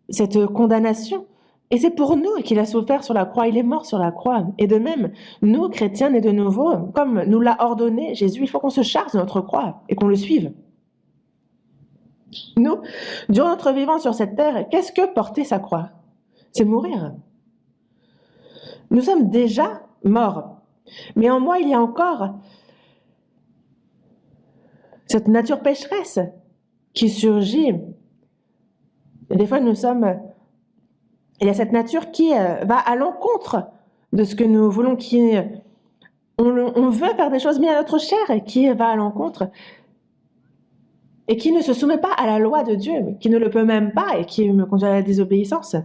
cette condamnation. Et c'est pour nous qu'il a souffert sur la croix, il est mort sur la croix. Et de même, nous, chrétiens nés de nouveau, comme nous l'a ordonné Jésus, il faut qu'on se charge de notre croix et qu'on le suive. Nous, durant notre vivant sur cette terre, qu'est-ce que porter sa croix? C'est mourir. Nous sommes déjà morts. Mais en moi, il y a encore cette nature pécheresse qui surgit. Et des fois, il y a cette nature qui va à l'encontre de ce que nous voulons, on veut faire des choses bien à notre chair et qui va à l'encontre et qui ne se soumet pas à la loi de Dieu, qui ne le peut même pas et qui me conduit à la désobéissance.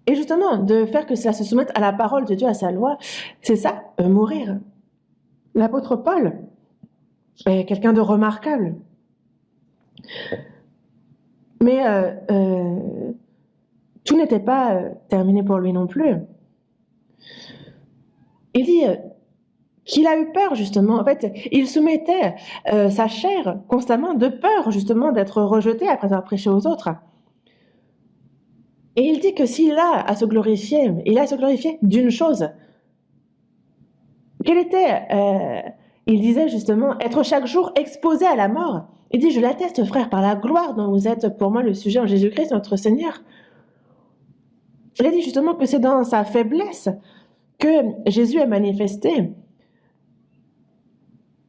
Et justement, de faire que cela se soumette à la parole de Dieu, à sa loi, c'est ça, mourir. L'apôtre Paul est quelqu'un de remarquable. Mais tout n'était pas terminé pour lui non plus. Il dit qu'il a eu peur, justement. En fait, il soumettait sa chair constamment de peur, justement, d'être rejeté après avoir prêché aux autres. Et il dit que s'il a à se glorifier, il a à se glorifier d'une chose. Quelle était, il disait justement, être chaque jour exposé à la mort. Il dit, je l'atteste, frère, par la gloire dont vous êtes pour moi le sujet en Jésus-Christ, notre Seigneur. Il a dit justement que c'est dans sa faiblesse que Jésus est manifesté.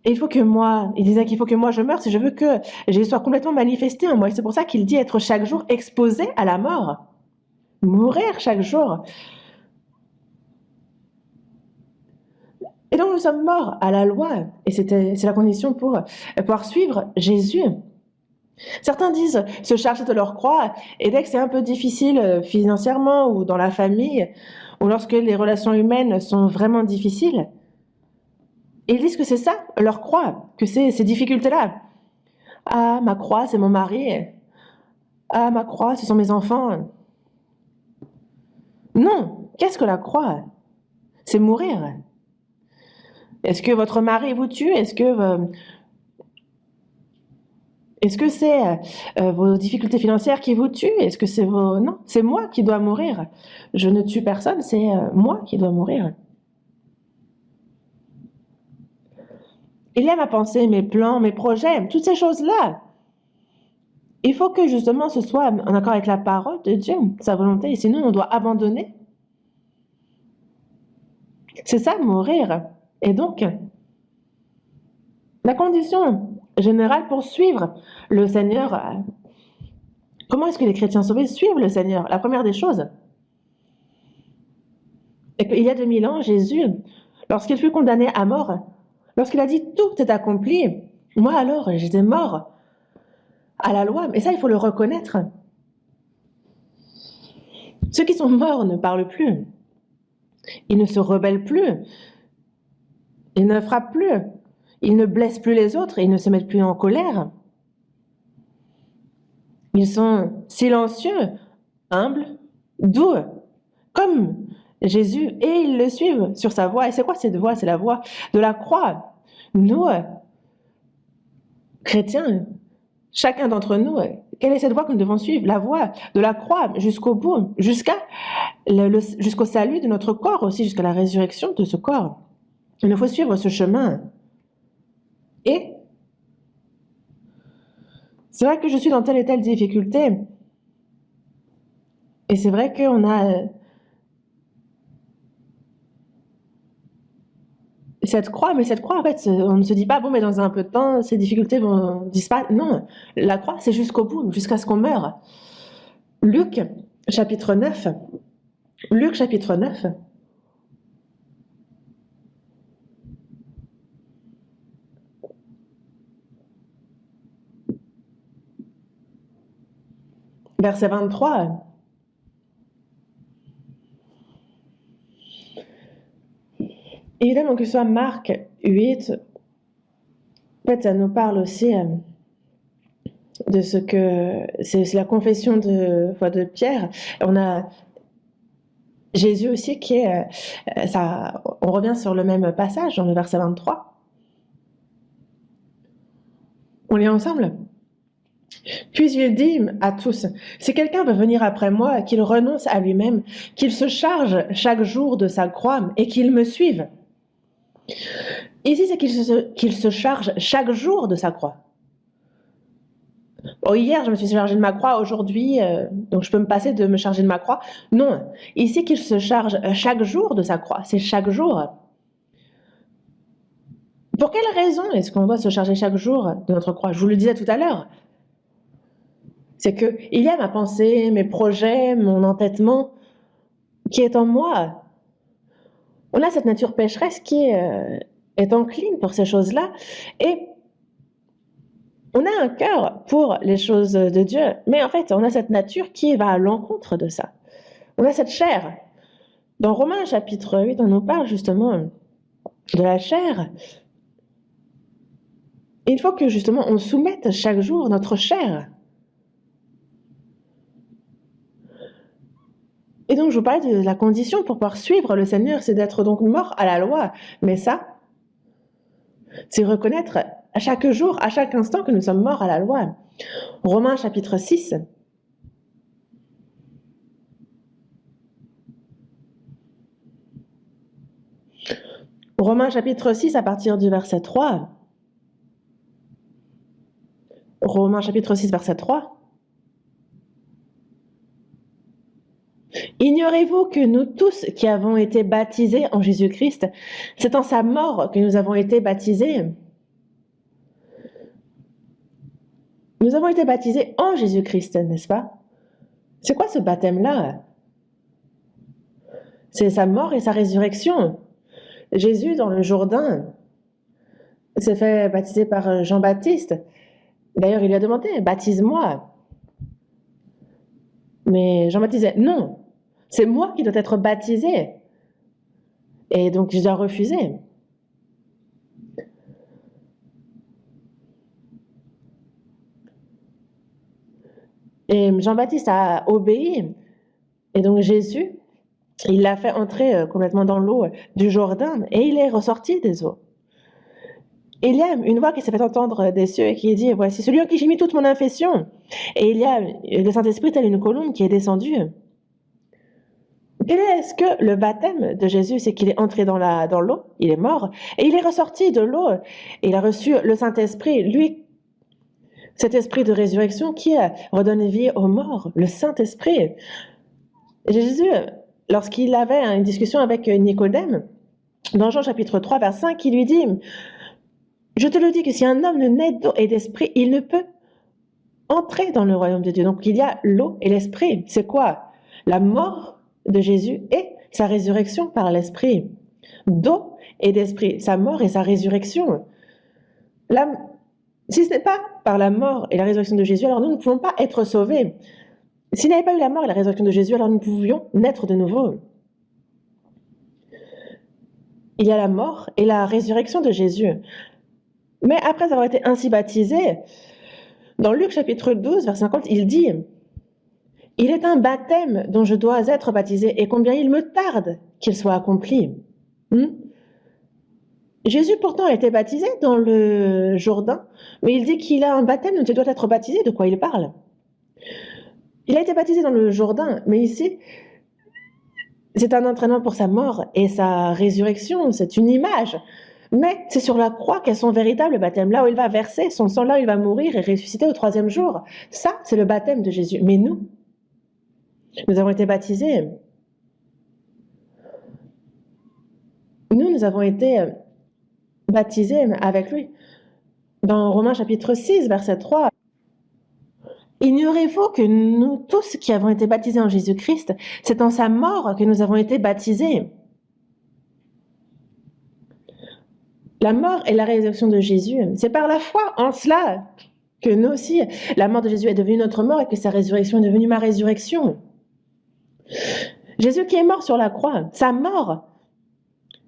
Et il disait qu'il faut que moi je meure si je veux que Jésus soit complètement manifesté en moi. Et c'est pour ça qu'il dit être chaque jour exposé à la mort. Mourir chaque jour. Et donc nous sommes morts à la loi. Et c'est la condition pour pouvoir suivre Jésus. Certains disent se charger de leur croix, et dès que c'est un peu difficile financièrement ou dans la famille, ou lorsque les relations humaines sont vraiment difficiles, ils disent que c'est ça, leur croix, que c'est ces difficultés-là. Ah, ma croix, c'est mon mari. Ah, ma croix, ce sont mes enfants. Non, qu'est-ce que la croix? C'est mourir. Est-ce que votre mari vous tue? Est-ce que c'est vos difficultés financières qui vous tuent? Est-ce que c'est vos... Non, c'est moi qui dois mourir. Je ne tue personne, c'est moi qui dois mourir. Il y a ma pensée, mes plans, mes projets, toutes ces choses-là. Il faut que justement ce soit en accord avec la parole de Dieu, sa volonté, et sinon on doit abandonner. C'est ça, mourir. Et donc, la condition générale pour suivre le Seigneur, comment est-ce que les chrétiens sauvés suivent le Seigneur? La première des choses, et qu'il y a 2000 ans, Jésus, lorsqu'il fut condamné à mort, lorsqu'il a dit « tout est accompli », moi alors, j'étais mort à la loi, mais ça, il faut le reconnaître. Ceux qui sont morts ne parlent plus, ils ne se rebellent plus, ils ne frappent plus, ils ne blessent plus les autres, ils ne se mettent plus en colère. Ils sont silencieux, humbles, doux, comme Jésus, et ils le suivent sur sa voie. Et c'est quoi cette voie? C'est la voie de la croix. Nous, chrétiens, chacun d'entre nous, quelle est cette voie que nous devons suivre? La voie de la croix jusqu'au bout, jusqu'au salut de notre corps aussi, jusqu'à la résurrection de ce corps. Il nous faut suivre ce chemin. Et c'est vrai que je suis dans telle et telle difficulté. Et c'est vrai qu'on a cette croix, mais cette croix, en fait, on ne se dit pas, bon, mais dans un peu de temps, ces difficultés vont disparaître. Non, la croix, c'est jusqu'au bout, jusqu'à ce qu'on meure. Luc, chapitre 9. Luc, chapitre 9. Verset 23. Évidemment que ce soit Marc 8, en fait, ça nous parle aussi de ce que c'est la confession de Pierre. On a Jésus aussi qui est ça. On revient sur le même passage dans le verset 23. On lit ensemble. Puis il dit à tous, si quelqu'un veut venir après moi, qu'il renonce à lui-même, qu'il se charge chaque jour de sa croix et qu'il me suive. Ici, c'est qu'il se charge chaque jour de sa croix. Oh, hier, je me suis chargé de ma croix, aujourd'hui, donc je peux me passer de me charger de ma croix. Non, ici qu'il se charge chaque jour de sa croix, c'est chaque jour. Pour quelle raison est-ce qu'on doit se charger chaque jour de notre croix? Je vous le disais tout à l'heure. C'est que il y a ma pensée, mes projets, mon entêtement qui est en moi. On a cette nature pécheresse qui est encline pour ces choses-là et on a un cœur pour les choses de Dieu, mais en fait, on a cette nature qui va à l'encontre de ça. On a cette chair. Dans Romains chapitre 8, on nous parle justement de la chair. Il faut que justement on soumette chaque jour notre chair. Et donc, je vous parlais de la condition pour pouvoir suivre le Seigneur, c'est d'être donc mort à la loi. Mais ça, c'est reconnaître à chaque jour, à chaque instant que nous sommes morts à la loi. Romains chapitre 6. Romains chapitre 6 à partir du verset 3. Romains chapitre 6 verset 3. Ignorez-vous que nous tous qui avons été baptisés en Jésus-Christ, c'est en sa mort que nous avons été baptisés. Nous avons été baptisés en Jésus-Christ, n'est-ce pas? C'est quoi ce baptême-là? C'est sa mort et sa résurrection. Jésus, dans le Jourdain, s'est fait baptiser par Jean-Baptiste. D'ailleurs, il lui a demandé, baptise-moi. Mais Jean-Baptiste disait, non, C'est moi qui dois être baptisé. Et donc, je dois refuser. Et Jean-Baptiste a obéi. Et donc, Jésus, il l'a fait entrer complètement dans l'eau du Jourdain et il est ressorti des eaux. Il y a une voix qui s'est fait entendre des cieux et qui dit « Voici celui en qui j'ai mis toute mon affection ». Et il y a le Saint-Esprit tel une colombe qui est descendu. Est-ce que le baptême de Jésus, c'est qu'il est entré dans l'eau, il est mort, et il est ressorti de l'eau, et il a reçu le Saint-Esprit, lui, cet esprit de résurrection qui redonne vie aux morts, le Saint-Esprit. Jésus, lorsqu'il avait une discussion avec Nicodème, dans Jean chapitre 3, verset 5, il lui dit « Je te le dis que si un homme ne naît d'eau et d'esprit, il ne peut entrer dans le royaume de Dieu. » Donc il y a l'eau et l'esprit. C'est quoi? La mort de Jésus et sa résurrection par l'esprit. D'eau et d'esprit, sa mort et sa résurrection. Si ce n'est pas par la mort et la résurrection de Jésus, alors nous ne pouvons pas être sauvés. S'il n'y avait pas eu la mort et la résurrection de Jésus, alors nous pouvions naître de nouveau. Il y a la mort et la résurrection de Jésus. Mais après avoir été ainsi baptisé, dans Luc chapitre 12, verset 50, il dit « Il est un baptême dont je dois être baptisé, et combien il me tarde qu'il soit accompli. » Jésus pourtant a été baptisé dans le Jourdain, mais il dit qu'il a un baptême dont il doit être baptisé. De quoi il parle? Il a été baptisé dans le Jourdain, mais ici, c'est un entraînement pour sa mort et sa résurrection, c'est une image. Mais c'est sur la croix qu'est son véritable baptême, là où il va verser son sang, là où il va mourir et ressusciter au 3e jour. Ça, c'est le baptême de Jésus. Mais nous avons été baptisés. Nous avons été baptisés avec lui. Dans Romains chapitre 6, verset 3, « Ignorez-vous que nous tous qui avons été baptisés en Jésus-Christ, c'est en sa mort que nous avons été baptisés. » La mort et la résurrection de Jésus, c'est par la foi en cela que nous aussi, la mort de Jésus est devenue notre mort et que sa résurrection est devenue ma résurrection. Jésus qui est mort sur la croix, sa mort,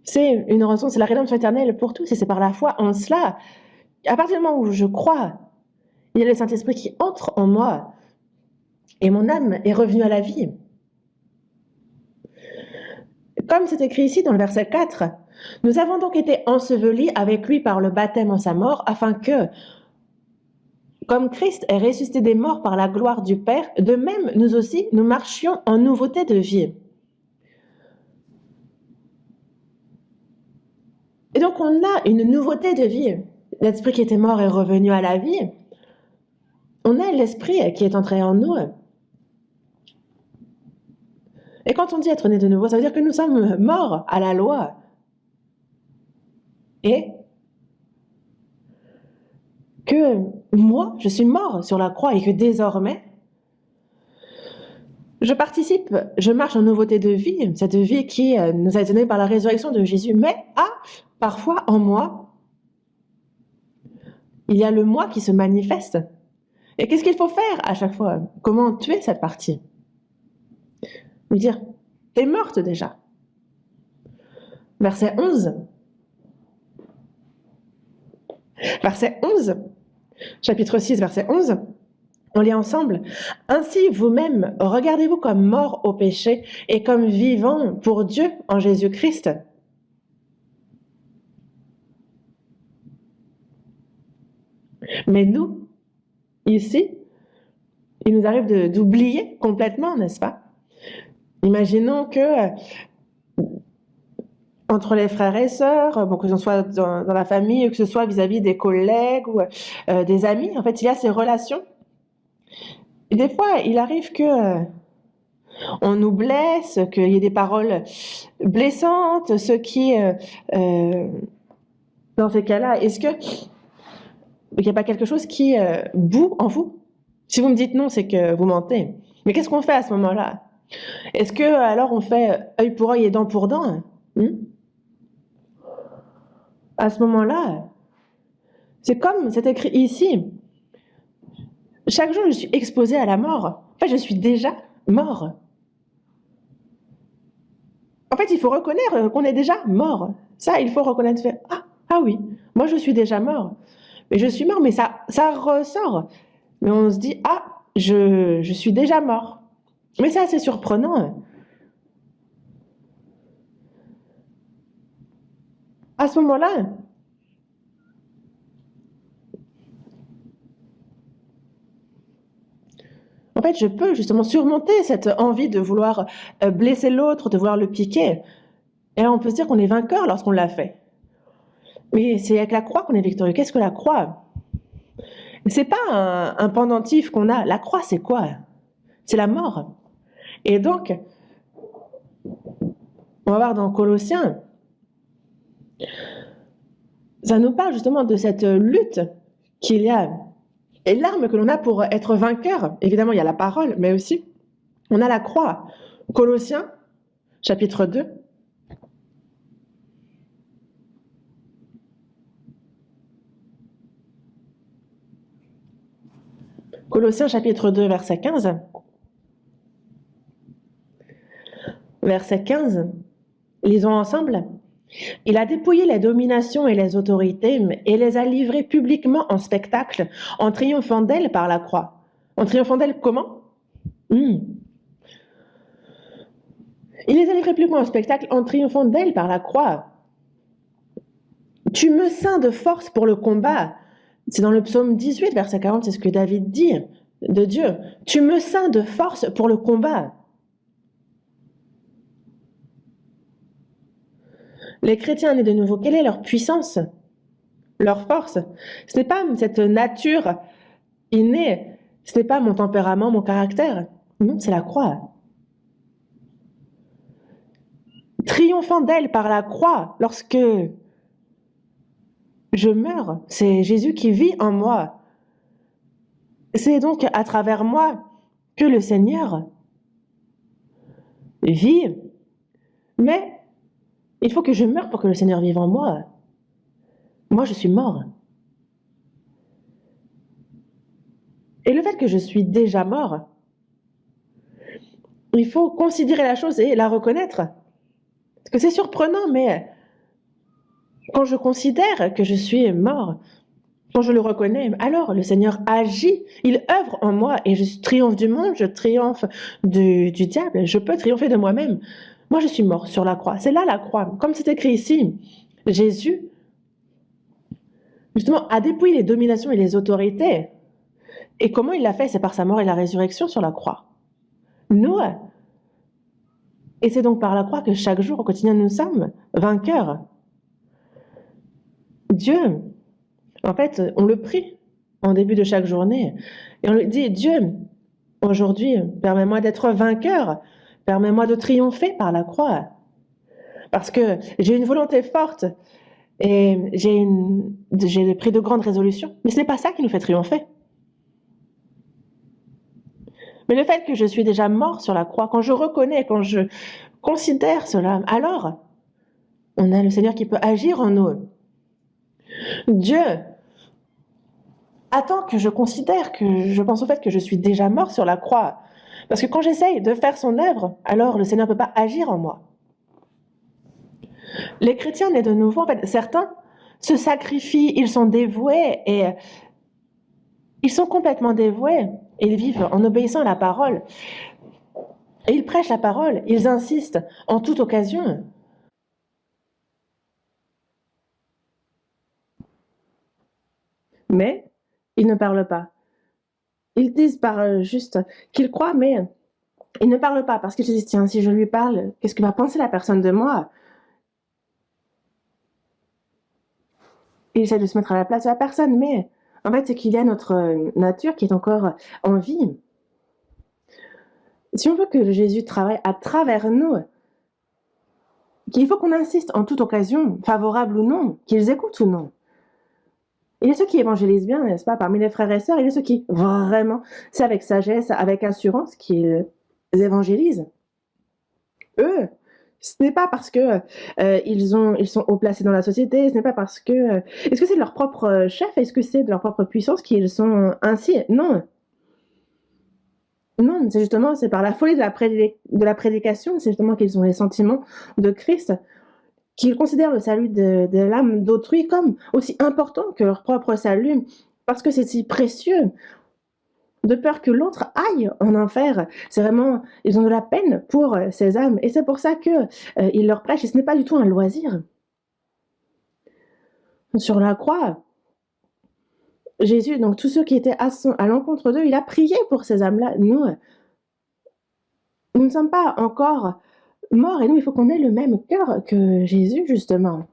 c'est une rançon, c'est la rédemption éternelle pour tous et c'est par la foi en cela. À partir du moment où je crois, il y a le Saint-Esprit qui entre en moi et mon âme est revenue à la vie. Comme c'est écrit ici dans le verset 4, « Nous avons donc été ensevelis avec lui par le baptême en sa mort, afin que, comme Christ est ressuscité des morts par la gloire du Père, de même nous aussi, nous marchions en nouveauté de vie. » Et donc on a une nouveauté de vie. L'esprit qui était mort est revenu à la vie. On a l'esprit qui est entré en nous. Et quand on dit être né de nouveau, ça veut dire que nous sommes morts à la loi. Et que moi, je suis mort sur la croix et que désormais, je participe, je marche en nouveauté de vie, cette vie qui nous a été donnée par la résurrection de Jésus, mais parfois en moi, il y a le moi qui se manifeste. Et qu'est-ce qu'il faut faire à chaque fois? Comment tuer cette partie? Lui dire, t'es morte déjà. Verset 11. Verset 11. Chapitre 6, verset 11. On lit ensemble. « Ainsi, vous-même, regardez-vous comme morts au péché et comme vivants pour Dieu en Jésus-Christ. » Mais nous, ici, il nous arrive d'oublier complètement, n'est-ce pas? Imaginons que entre les frères et sœurs, bon, que ce soit dans la famille, ou que ce soit vis-à-vis des collègues ou des amis, en fait, il y a ces relations. Et des fois, il arrive que on nous blesse, qu'il y ait des paroles blessantes, ce qui, dans ces cas-là, est-ce que il n'y a pas quelque chose qui boue en vous? Si vous me dites non, c'est que vous mentez. Mais qu'est-ce qu'on fait à ce moment-là? Est-ce que alors on fait œil pour œil et dent pour dent? À ce moment-là, c'est comme c'est écrit ici. Chaque jour, je suis exposée à la mort. En fait, je suis déjà mort. En fait, il faut reconnaître qu'on est déjà mort. Ça, il faut reconnaître. Ah oui, moi je suis déjà mort. Mais je suis mort, mais ça ressort. Mais on se dit, ah, je suis déjà mort. Mais c'est assez surprenant. À ce moment-là, en fait, je peux justement surmonter cette envie de vouloir blesser l'autre, de vouloir le piquer. Et là, on peut se dire qu'on est vainqueur lorsqu'on l'a fait. Mais c'est avec la croix qu'on est victorieux. Qu'est-ce que la croix? C'est pas un pendentif qu'on a. La croix, c'est quoi? C'est la mort. Et donc, on va voir dans Colossiens, ça nous parle justement de cette lutte qu'il y a. Et l'arme que l'on a pour être vainqueur, évidemment, il y a la parole, mais aussi, on a la croix. Colossiens, chapitre 2. Colossiens, chapitre 2, verset 15. Verset 15, lisons ensemble. Il a dépouillé les dominations et les autorités et les a livrées publiquement en spectacle, en triomphant d'elles par la croix. En triomphant d'elles comment? Il les a livrées publiquement en spectacle, en triomphant d'elles par la croix. Tu me ceins de force pour le combat. C'est dans le psaume 18, verset 40, c'est ce que David dit de Dieu. Tu me ceins de force pour le combat. Les chrétiens nés de nouveau, quelle est leur puissance? Leur force? Ce n'est pas cette nature innée, ce n'est pas mon tempérament, mon caractère. Non, c'est la croix. Triomphant d'elle par la croix, lorsque je meurs, c'est Jésus qui vit en moi. C'est donc à travers moi que le Seigneur vit. Mais il faut que je meure pour que le Seigneur vive en moi. Moi, je suis mort. Et le fait que je suis déjà mort, il faut considérer la chose et la reconnaître. Parce que c'est surprenant, mais quand je considère que je suis mort, quand je le reconnais, alors le Seigneur agit, il œuvre en moi et je triomphe du monde, je triomphe du diable, je peux triompher de moi-même. Moi, je suis mort sur la croix. C'est là la croix. Comme c'est écrit ici, Jésus, justement, a dépouillé les dominations et les autorités. Et comment il l'a fait? C'est par sa mort et la résurrection sur la croix. Nous, et c'est donc par la croix que chaque jour, au quotidien, nous sommes vainqueurs. Dieu, en fait, on le prie en début de chaque journée. Et on lui dit, Dieu, aujourd'hui, permets-moi d'être vainqueur. Permets-moi de triompher par la croix. Parce que j'ai une volonté forte et j'ai pris de grandes résolutions. Mais ce n'est pas ça qui nous fait triompher. Mais le fait que je suis déjà mort sur la croix, quand je reconnais, quand je considère cela, alors on a le Seigneur qui peut agir en nous. Dieu attend que je considère, que je pense au fait que je suis déjà mort sur la croix. Parce que quand j'essaye de faire son œuvre, alors le Seigneur ne peut pas agir en moi. Les chrétiens nés de nouveau, en fait, certains se sacrifient, ils sont dévoués et ils sont complètement dévoués. Et ils vivent en obéissant à la parole. Et ils prêchent la parole, ils insistent en toute occasion. Mais ils ne parlent pas. Ils disent juste qu'ils croient, mais ils ne parlent pas parce qu'ils se disent, tiens, si je lui parle, qu'est-ce que va penser la personne de moi? Ils essaient de se mettre à la place de la personne, mais en fait, c'est qu'il y a notre nature qui est encore en vie. Si on veut que Jésus travaille à travers nous, il faut qu'on insiste en toute occasion, favorable ou non, qu'ils écoutent ou non. Il y a ceux qui évangélisent bien, n'est-ce pas, parmi les frères et sœurs, il y a ceux qui, vraiment, c'est avec sagesse, avec assurance qu'ils évangélisent. Eux, ce n'est pas parce que ils sont haut placés dans la société, ce n'est pas parce que... est-ce que c'est de leur propre chef? Est-ce que c'est de leur propre puissance qu'ils sont ainsi? Non. Non, c'est justement, c'est par la folie de la prédication, c'est justement qu'ils ont les sentiments de Christ, qu'ils considèrent le salut de l'âme d'autrui comme aussi important que leur propre salut, parce que c'est si précieux, de peur que l'autre aille en enfer. C'est vraiment, ils ont de la peine pour ces âmes, et c'est pour ça que ils leur prêchent, et ce n'est pas du tout un loisir. Sur la croix, Jésus, donc tous ceux qui étaient à l'encontre d'eux, il a prié pour ces âmes-là. Nous ne sommes pas encore morts, et nous, il faut qu'on ait le même cœur que Jésus, justement.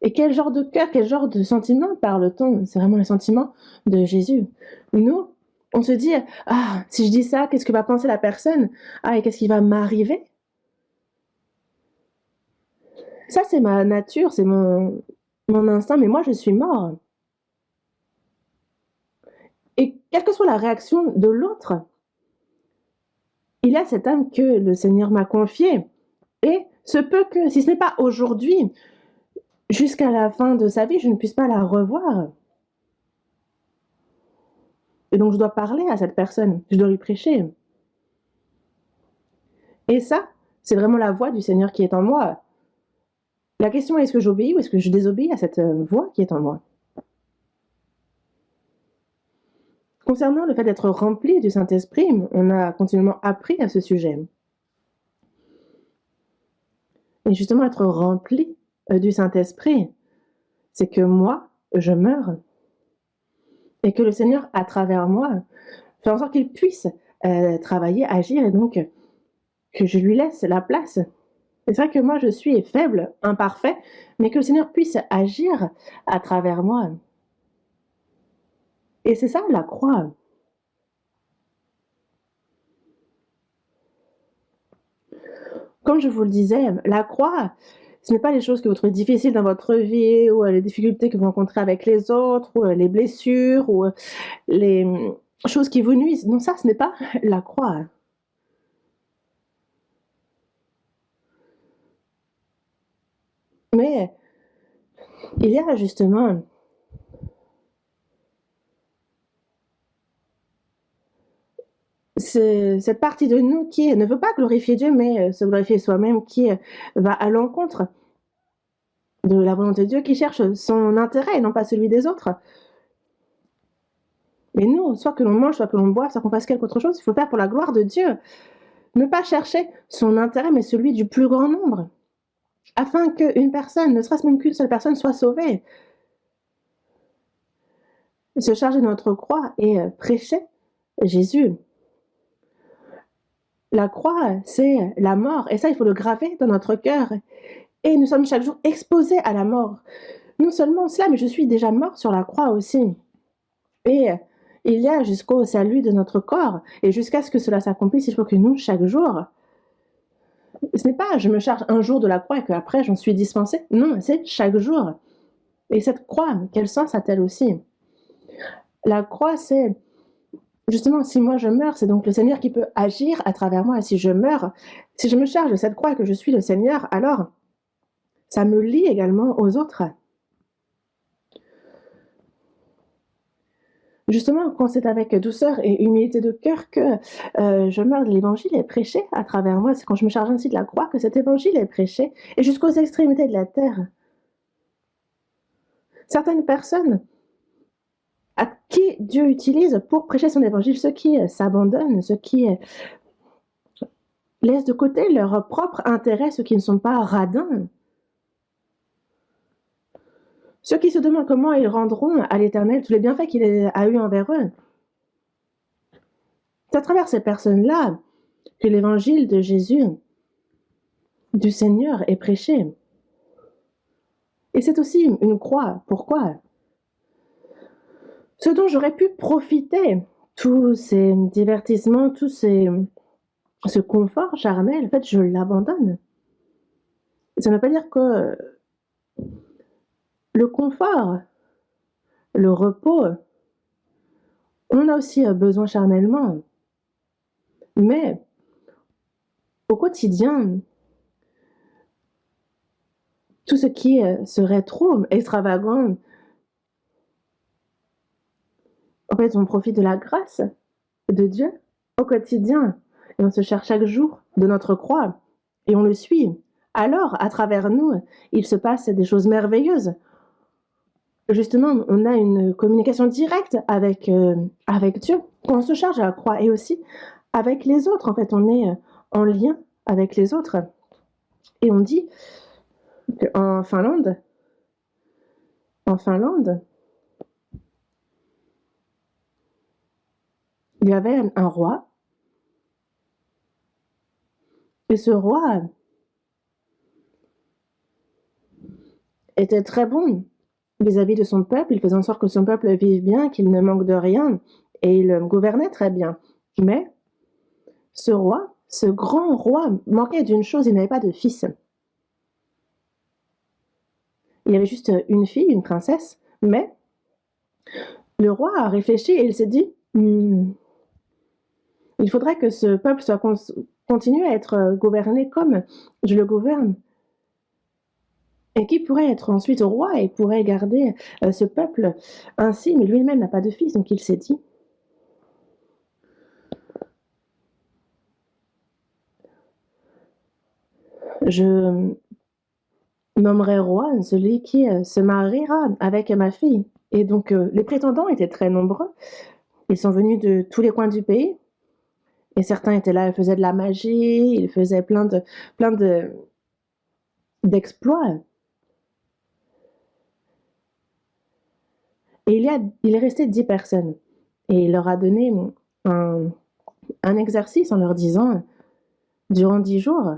Et quel genre de cœur, quel genre de sentiment parle-t-on? C'est vraiment le sentiment de Jésus. Nous, on se dit, ah, si je dis ça, qu'est-ce que va penser la personne? Ah, et qu'est-ce qui va m'arriver? Ça, c'est ma nature, c'est mon instinct, mais moi, je suis mort. Et quelle que soit la réaction de l'autre, il y a cette âme que le Seigneur m'a confiée. Et se peut que, si ce n'est pas aujourd'hui, jusqu'à la fin de sa vie, je ne puisse pas la revoir. Et donc, je dois parler à cette personne, je dois lui prêcher. Et ça, c'est vraiment la voix du Seigneur qui est en moi. La question est, est-ce que j'obéis ou est-ce que je désobéis à cette voix qui est en moi? Concernant le fait d'être rempli du Saint-Esprit, on a continuellement appris à ce sujet. Et justement, être rempli du Saint-Esprit, c'est que moi, je meurs. Et que le Seigneur, à travers moi, fait en sorte qu'il puisse travailler, agir, et donc que je lui laisse la place. Et c'est vrai que moi, je suis faible, imparfait, mais que le Seigneur puisse agir à travers moi. Et c'est ça, la croix. Comme je vous le disais, la croix, ce n'est pas les choses que vous trouvez difficiles dans votre vie, ou les difficultés que vous rencontrez avec les autres, ou les blessures, ou les choses qui vous nuisent. Non, ça, ce n'est pas la croix. Mais il y a justement cette partie de nous qui ne veut pas glorifier Dieu, mais se glorifier soi-même, qui va à l'encontre de la volonté de Dieu, qui cherche son intérêt et non pas celui des autres. Mais nous, soit que l'on mange, soit que l'on boive, soit qu'on fasse quelque autre chose, il faut faire pour la gloire de Dieu. Ne pas chercher son intérêt, mais celui du plus grand nombre, afin qu'une personne, ne serait-ce même qu'une seule personne, soit sauvée. Se charger de notre croix et prêcher Jésus. La croix, c'est la mort, et ça, il faut le graver dans notre cœur. Et nous sommes chaque jour exposés à la mort. Non seulement cela, mais je suis déjà mort sur la croix aussi. Et il y a jusqu'au salut de notre corps, et jusqu'à ce que cela s'accomplisse, il faut que nous, chaque jour, ce n'est pas je me charge un jour de la croix et qu'après j'en suis dispensée. Non, c'est chaque jour. Et cette croix, quel sens a-t-elle aussi? La croix, c'est justement, si moi je meurs, c'est donc le Seigneur qui peut agir à travers moi. Et si je meurs, si je me charge de cette croix et que je suis le Seigneur, alors ça me lie également aux autres. Justement, quand c'est avec douceur et humilité de cœur que je meurs, l'évangile est prêché à travers moi. C'est quand je me charge ainsi de la croix que cet évangile est prêché, et jusqu'aux extrémités de la terre. Certaines personnes à qui Dieu utilise pour prêcher son évangile, ceux qui s'abandonnent, ceux qui laissent de côté leur propre intérêt, ceux qui ne sont pas radins, ceux qui se demandent comment ils rendront à l'Éternel tous les bienfaits qu'il a eus envers eux. C'est à travers ces personnes-là que l'évangile de Jésus, du Seigneur, est prêché. Et c'est aussi une croix. Pourquoi? Ce dont j'aurais pu profiter, tous ces divertissements, ce confort charnel, en fait, je l'abandonne. Ça ne veut pas dire que le confort, le repos, on en a aussi besoin charnellement. Mais au quotidien, tout ce qui serait trop extravagant, en fait, on profite de la grâce de Dieu au quotidien, et on se cherche chaque jour de notre croix, et on le suit, alors, à travers nous, il se passe des choses merveilleuses. Justement, on a une communication directe avec Dieu, quand on se charge à la croix, et aussi avec les autres. En fait, on est en lien avec les autres. Et on dit qu'en Finlande, il y avait un roi, et ce roi était très bon vis-à-vis de son peuple. Il faisait en sorte que son peuple vive bien, qu'il ne manque de rien, et il gouvernait très bien. Mais ce roi, ce grand roi, manquait d'une chose, il n'avait pas de fils. Il y avait juste une fille, une princesse, mais le roi a réfléchi et il s'est dit il faudrait que ce peuple continue à être gouverné comme je le gouverne. Et qui pourrait être ensuite roi et pourrait garder ce peuple ainsi, mais lui-même n'a pas de fils, donc il s'est dit je nommerai roi celui qui se mariera avec ma fille. Et donc les prétendants étaient très nombreux. Ils sont venus de tous les coins du pays. Et certains étaient là, ils faisaient de la magie, ils faisaient plein d'exploits. Et il est resté 10 personnes. Et il leur a donné un exercice en leur disant, durant 10 jours,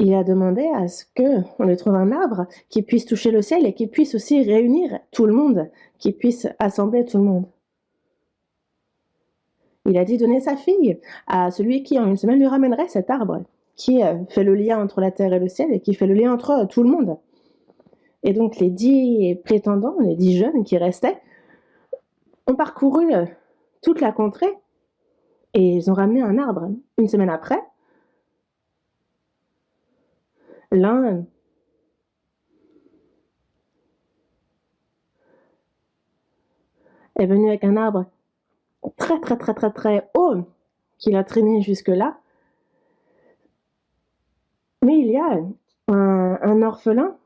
il a demandé à ce qu'on lui trouve un arbre qui puisse toucher le ciel et qui puisse aussi réunir tout le monde, qui puisse assembler tout le monde. Il a dit donner sa fille à celui qui, en une semaine, lui ramènerait cet arbre, qui fait le lien entre la terre et le ciel et qui fait le lien entre tout le monde. Et donc les 10 prétendants, les 10 jeunes qui restaient, ont parcouru toute la contrée et ils ont ramené un arbre. Une semaine après, l'un est venu avec un arbre très très très très très haut qu'il a traîné jusque-là. Mais il y a un orphelin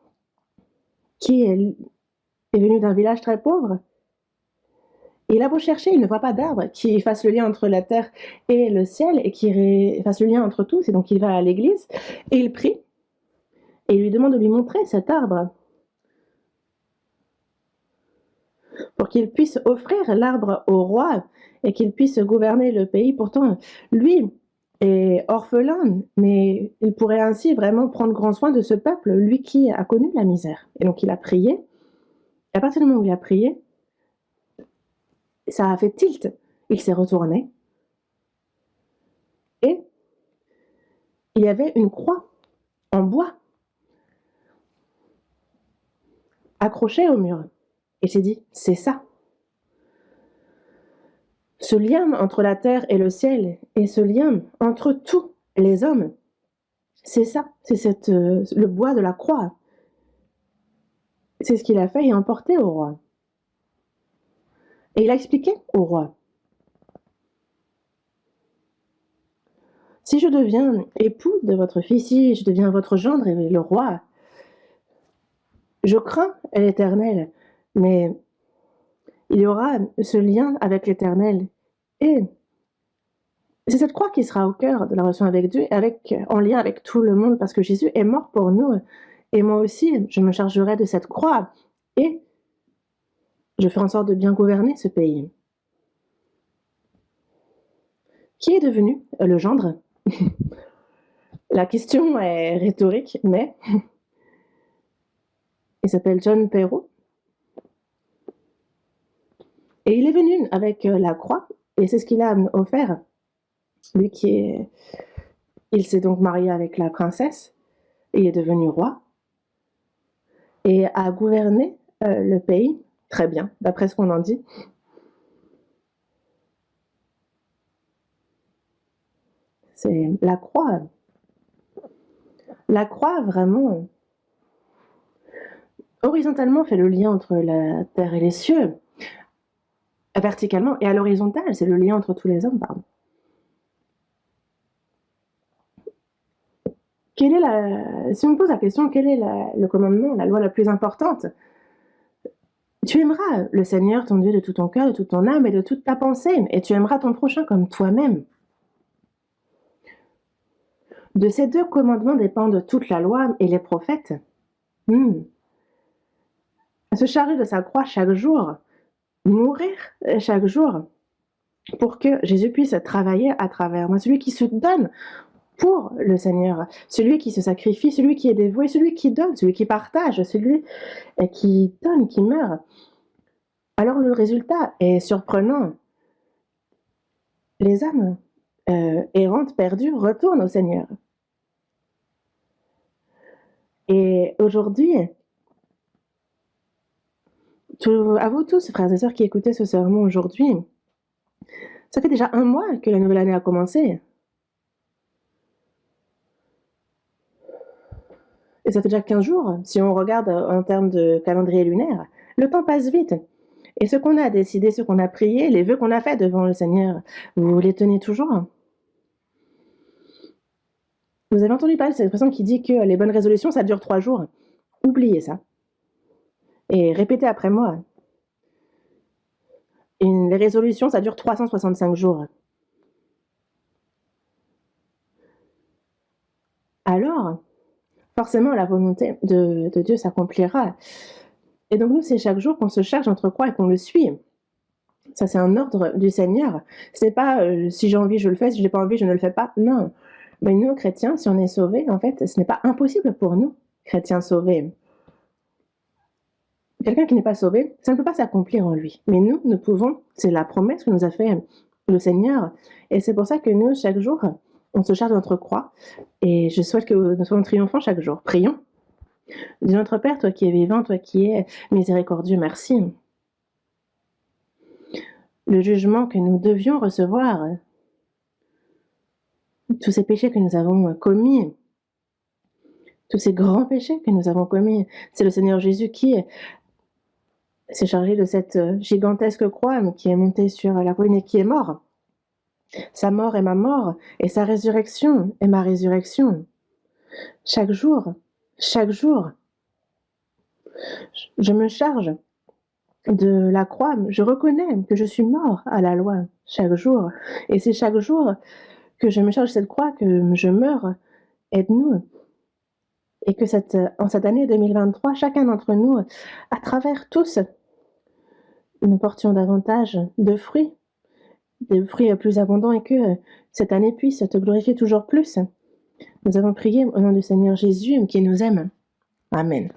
qui est venu d'un village très pauvre. Et il a beau chercher, il ne voit pas d'arbre qui fasse le lien entre la terre et le ciel et qui fasse le lien entre tous. Et donc il va à l'église et il prie et il lui demande de lui montrer cet arbre pour qu'il puisse offrir l'arbre au roi et qu'il puisse gouverner le pays. Pourtant, lui est orphelin, mais il pourrait ainsi vraiment prendre grand soin de ce peuple, lui qui a connu la misère. Et donc il a prié. Et à partir du moment où il a prié, ça a fait tilt. Il s'est retourné et il y avait une croix en bois accrochée au mur. Et il s'est dit, c'est ça. Ce lien entre la terre et le ciel et ce lien entre tous les hommes, c'est ça, c'est le bois de la croix. C'est ce qu'il a fait et emporté au roi. Et il a expliqué au roi. Si je deviens époux de votre fille, si je deviens votre gendre et le roi, je crains l'Éternel, mais il y aura ce lien avec l'Éternel. Et c'est cette croix qui sera au cœur de la relation avec Dieu, en lien avec tout le monde, parce que Jésus est mort pour nous. Et moi aussi, je me chargerai de cette croix. Et je ferai en sorte de bien gouverner ce pays. Qui est devenu le gendre? La question est rhétorique, mais il s'appelle John Perrault. Et il est venu avec la croix, et c'est ce qu'il a offert. Lui il s'est donc marié avec la princesse, et il est devenu roi, et a gouverné le pays très bien, d'après ce qu'on en dit. C'est la croix. La croix, vraiment, horizontalement, fait le lien entre la terre et les cieux. Verticalement et à l'horizontale, c'est le lien entre tous les hommes, pardon. Si on me pose la question, quel est le commandement, la loi la plus importante? Tu aimeras le Seigneur, ton Dieu, de tout ton cœur, de toute ton âme et de toute ta pensée, et tu aimeras ton prochain comme toi-même. De ces 2 commandements dépendent toute la loi et les prophètes. Se charger de sa croix chaque jour, mourir chaque jour, pour que Jésus puisse travailler à travers moi. Celui qui se donne pour le Seigneur, celui qui se sacrifie, celui qui est dévoué, celui qui donne, celui qui partage, celui qui donne, qui meurt. Alors le résultat est surprenant. Les âmes errantes, perdues, retournent au Seigneur. Et aujourd'hui, à vous tous, frères et sœurs qui écoutez ce sermon aujourd'hui, ça fait déjà 1 mois que la nouvelle année a commencé. Et ça fait déjà 15 jours, si on regarde en termes de calendrier lunaire. Le temps passe vite. Et ce qu'on a décidé, ce qu'on a prié, les vœux qu'on a faits devant le Seigneur, vous les tenez toujours? Vous avez entendu parler de cette expression qui dit que les bonnes résolutions, ça dure 3 jours. Oubliez ça. Et répétez après moi. Les résolutions, ça dure 365 jours. Alors, forcément, la volonté de Dieu s'accomplira. Et donc nous, c'est chaque jour qu'on se charge notre croix et qu'on le suit. Ça, c'est un ordre du Seigneur. Ce n'est pas si j'ai envie, je le fais, si je n'ai pas envie, je ne le fais pas. Non. Mais nous, chrétiens, si on est sauvés, en fait, ce n'est pas impossible pour nous, chrétiens sauvés. Quelqu'un qui n'est pas sauvé, ça ne peut pas s'accomplir en lui. Mais nous pouvons, c'est la promesse que nous a fait le Seigneur. Et c'est pour ça que nous, chaque jour, on se charge de notre croix. Et je souhaite que nous soyons triomphants chaque jour. Prions. Dis notre Père, toi qui es vivant, toi qui es miséricordieux, merci. Le jugement que nous devions recevoir, tous ces péchés que nous avons commis, tous ces grands péchés que nous avons commis, c'est le Seigneur Jésus qui s'est chargé de cette gigantesque croix qui est montée sur la colline et qui est mort. Sa mort est ma mort et sa résurrection est ma résurrection. Chaque jour, je me charge de la croix. Je reconnais que je suis mort à la loi chaque jour. Et c'est chaque jour que je me charge de cette croix que je meurs. Aide-nous. Et que en cette année 2023, chacun d'entre nous, à travers tous, nous portions davantage de fruits, des fruits plus abondants et que cette année puisse te glorifier toujours plus. Nous avons prié au nom du Seigneur Jésus qui nous aime. Amen.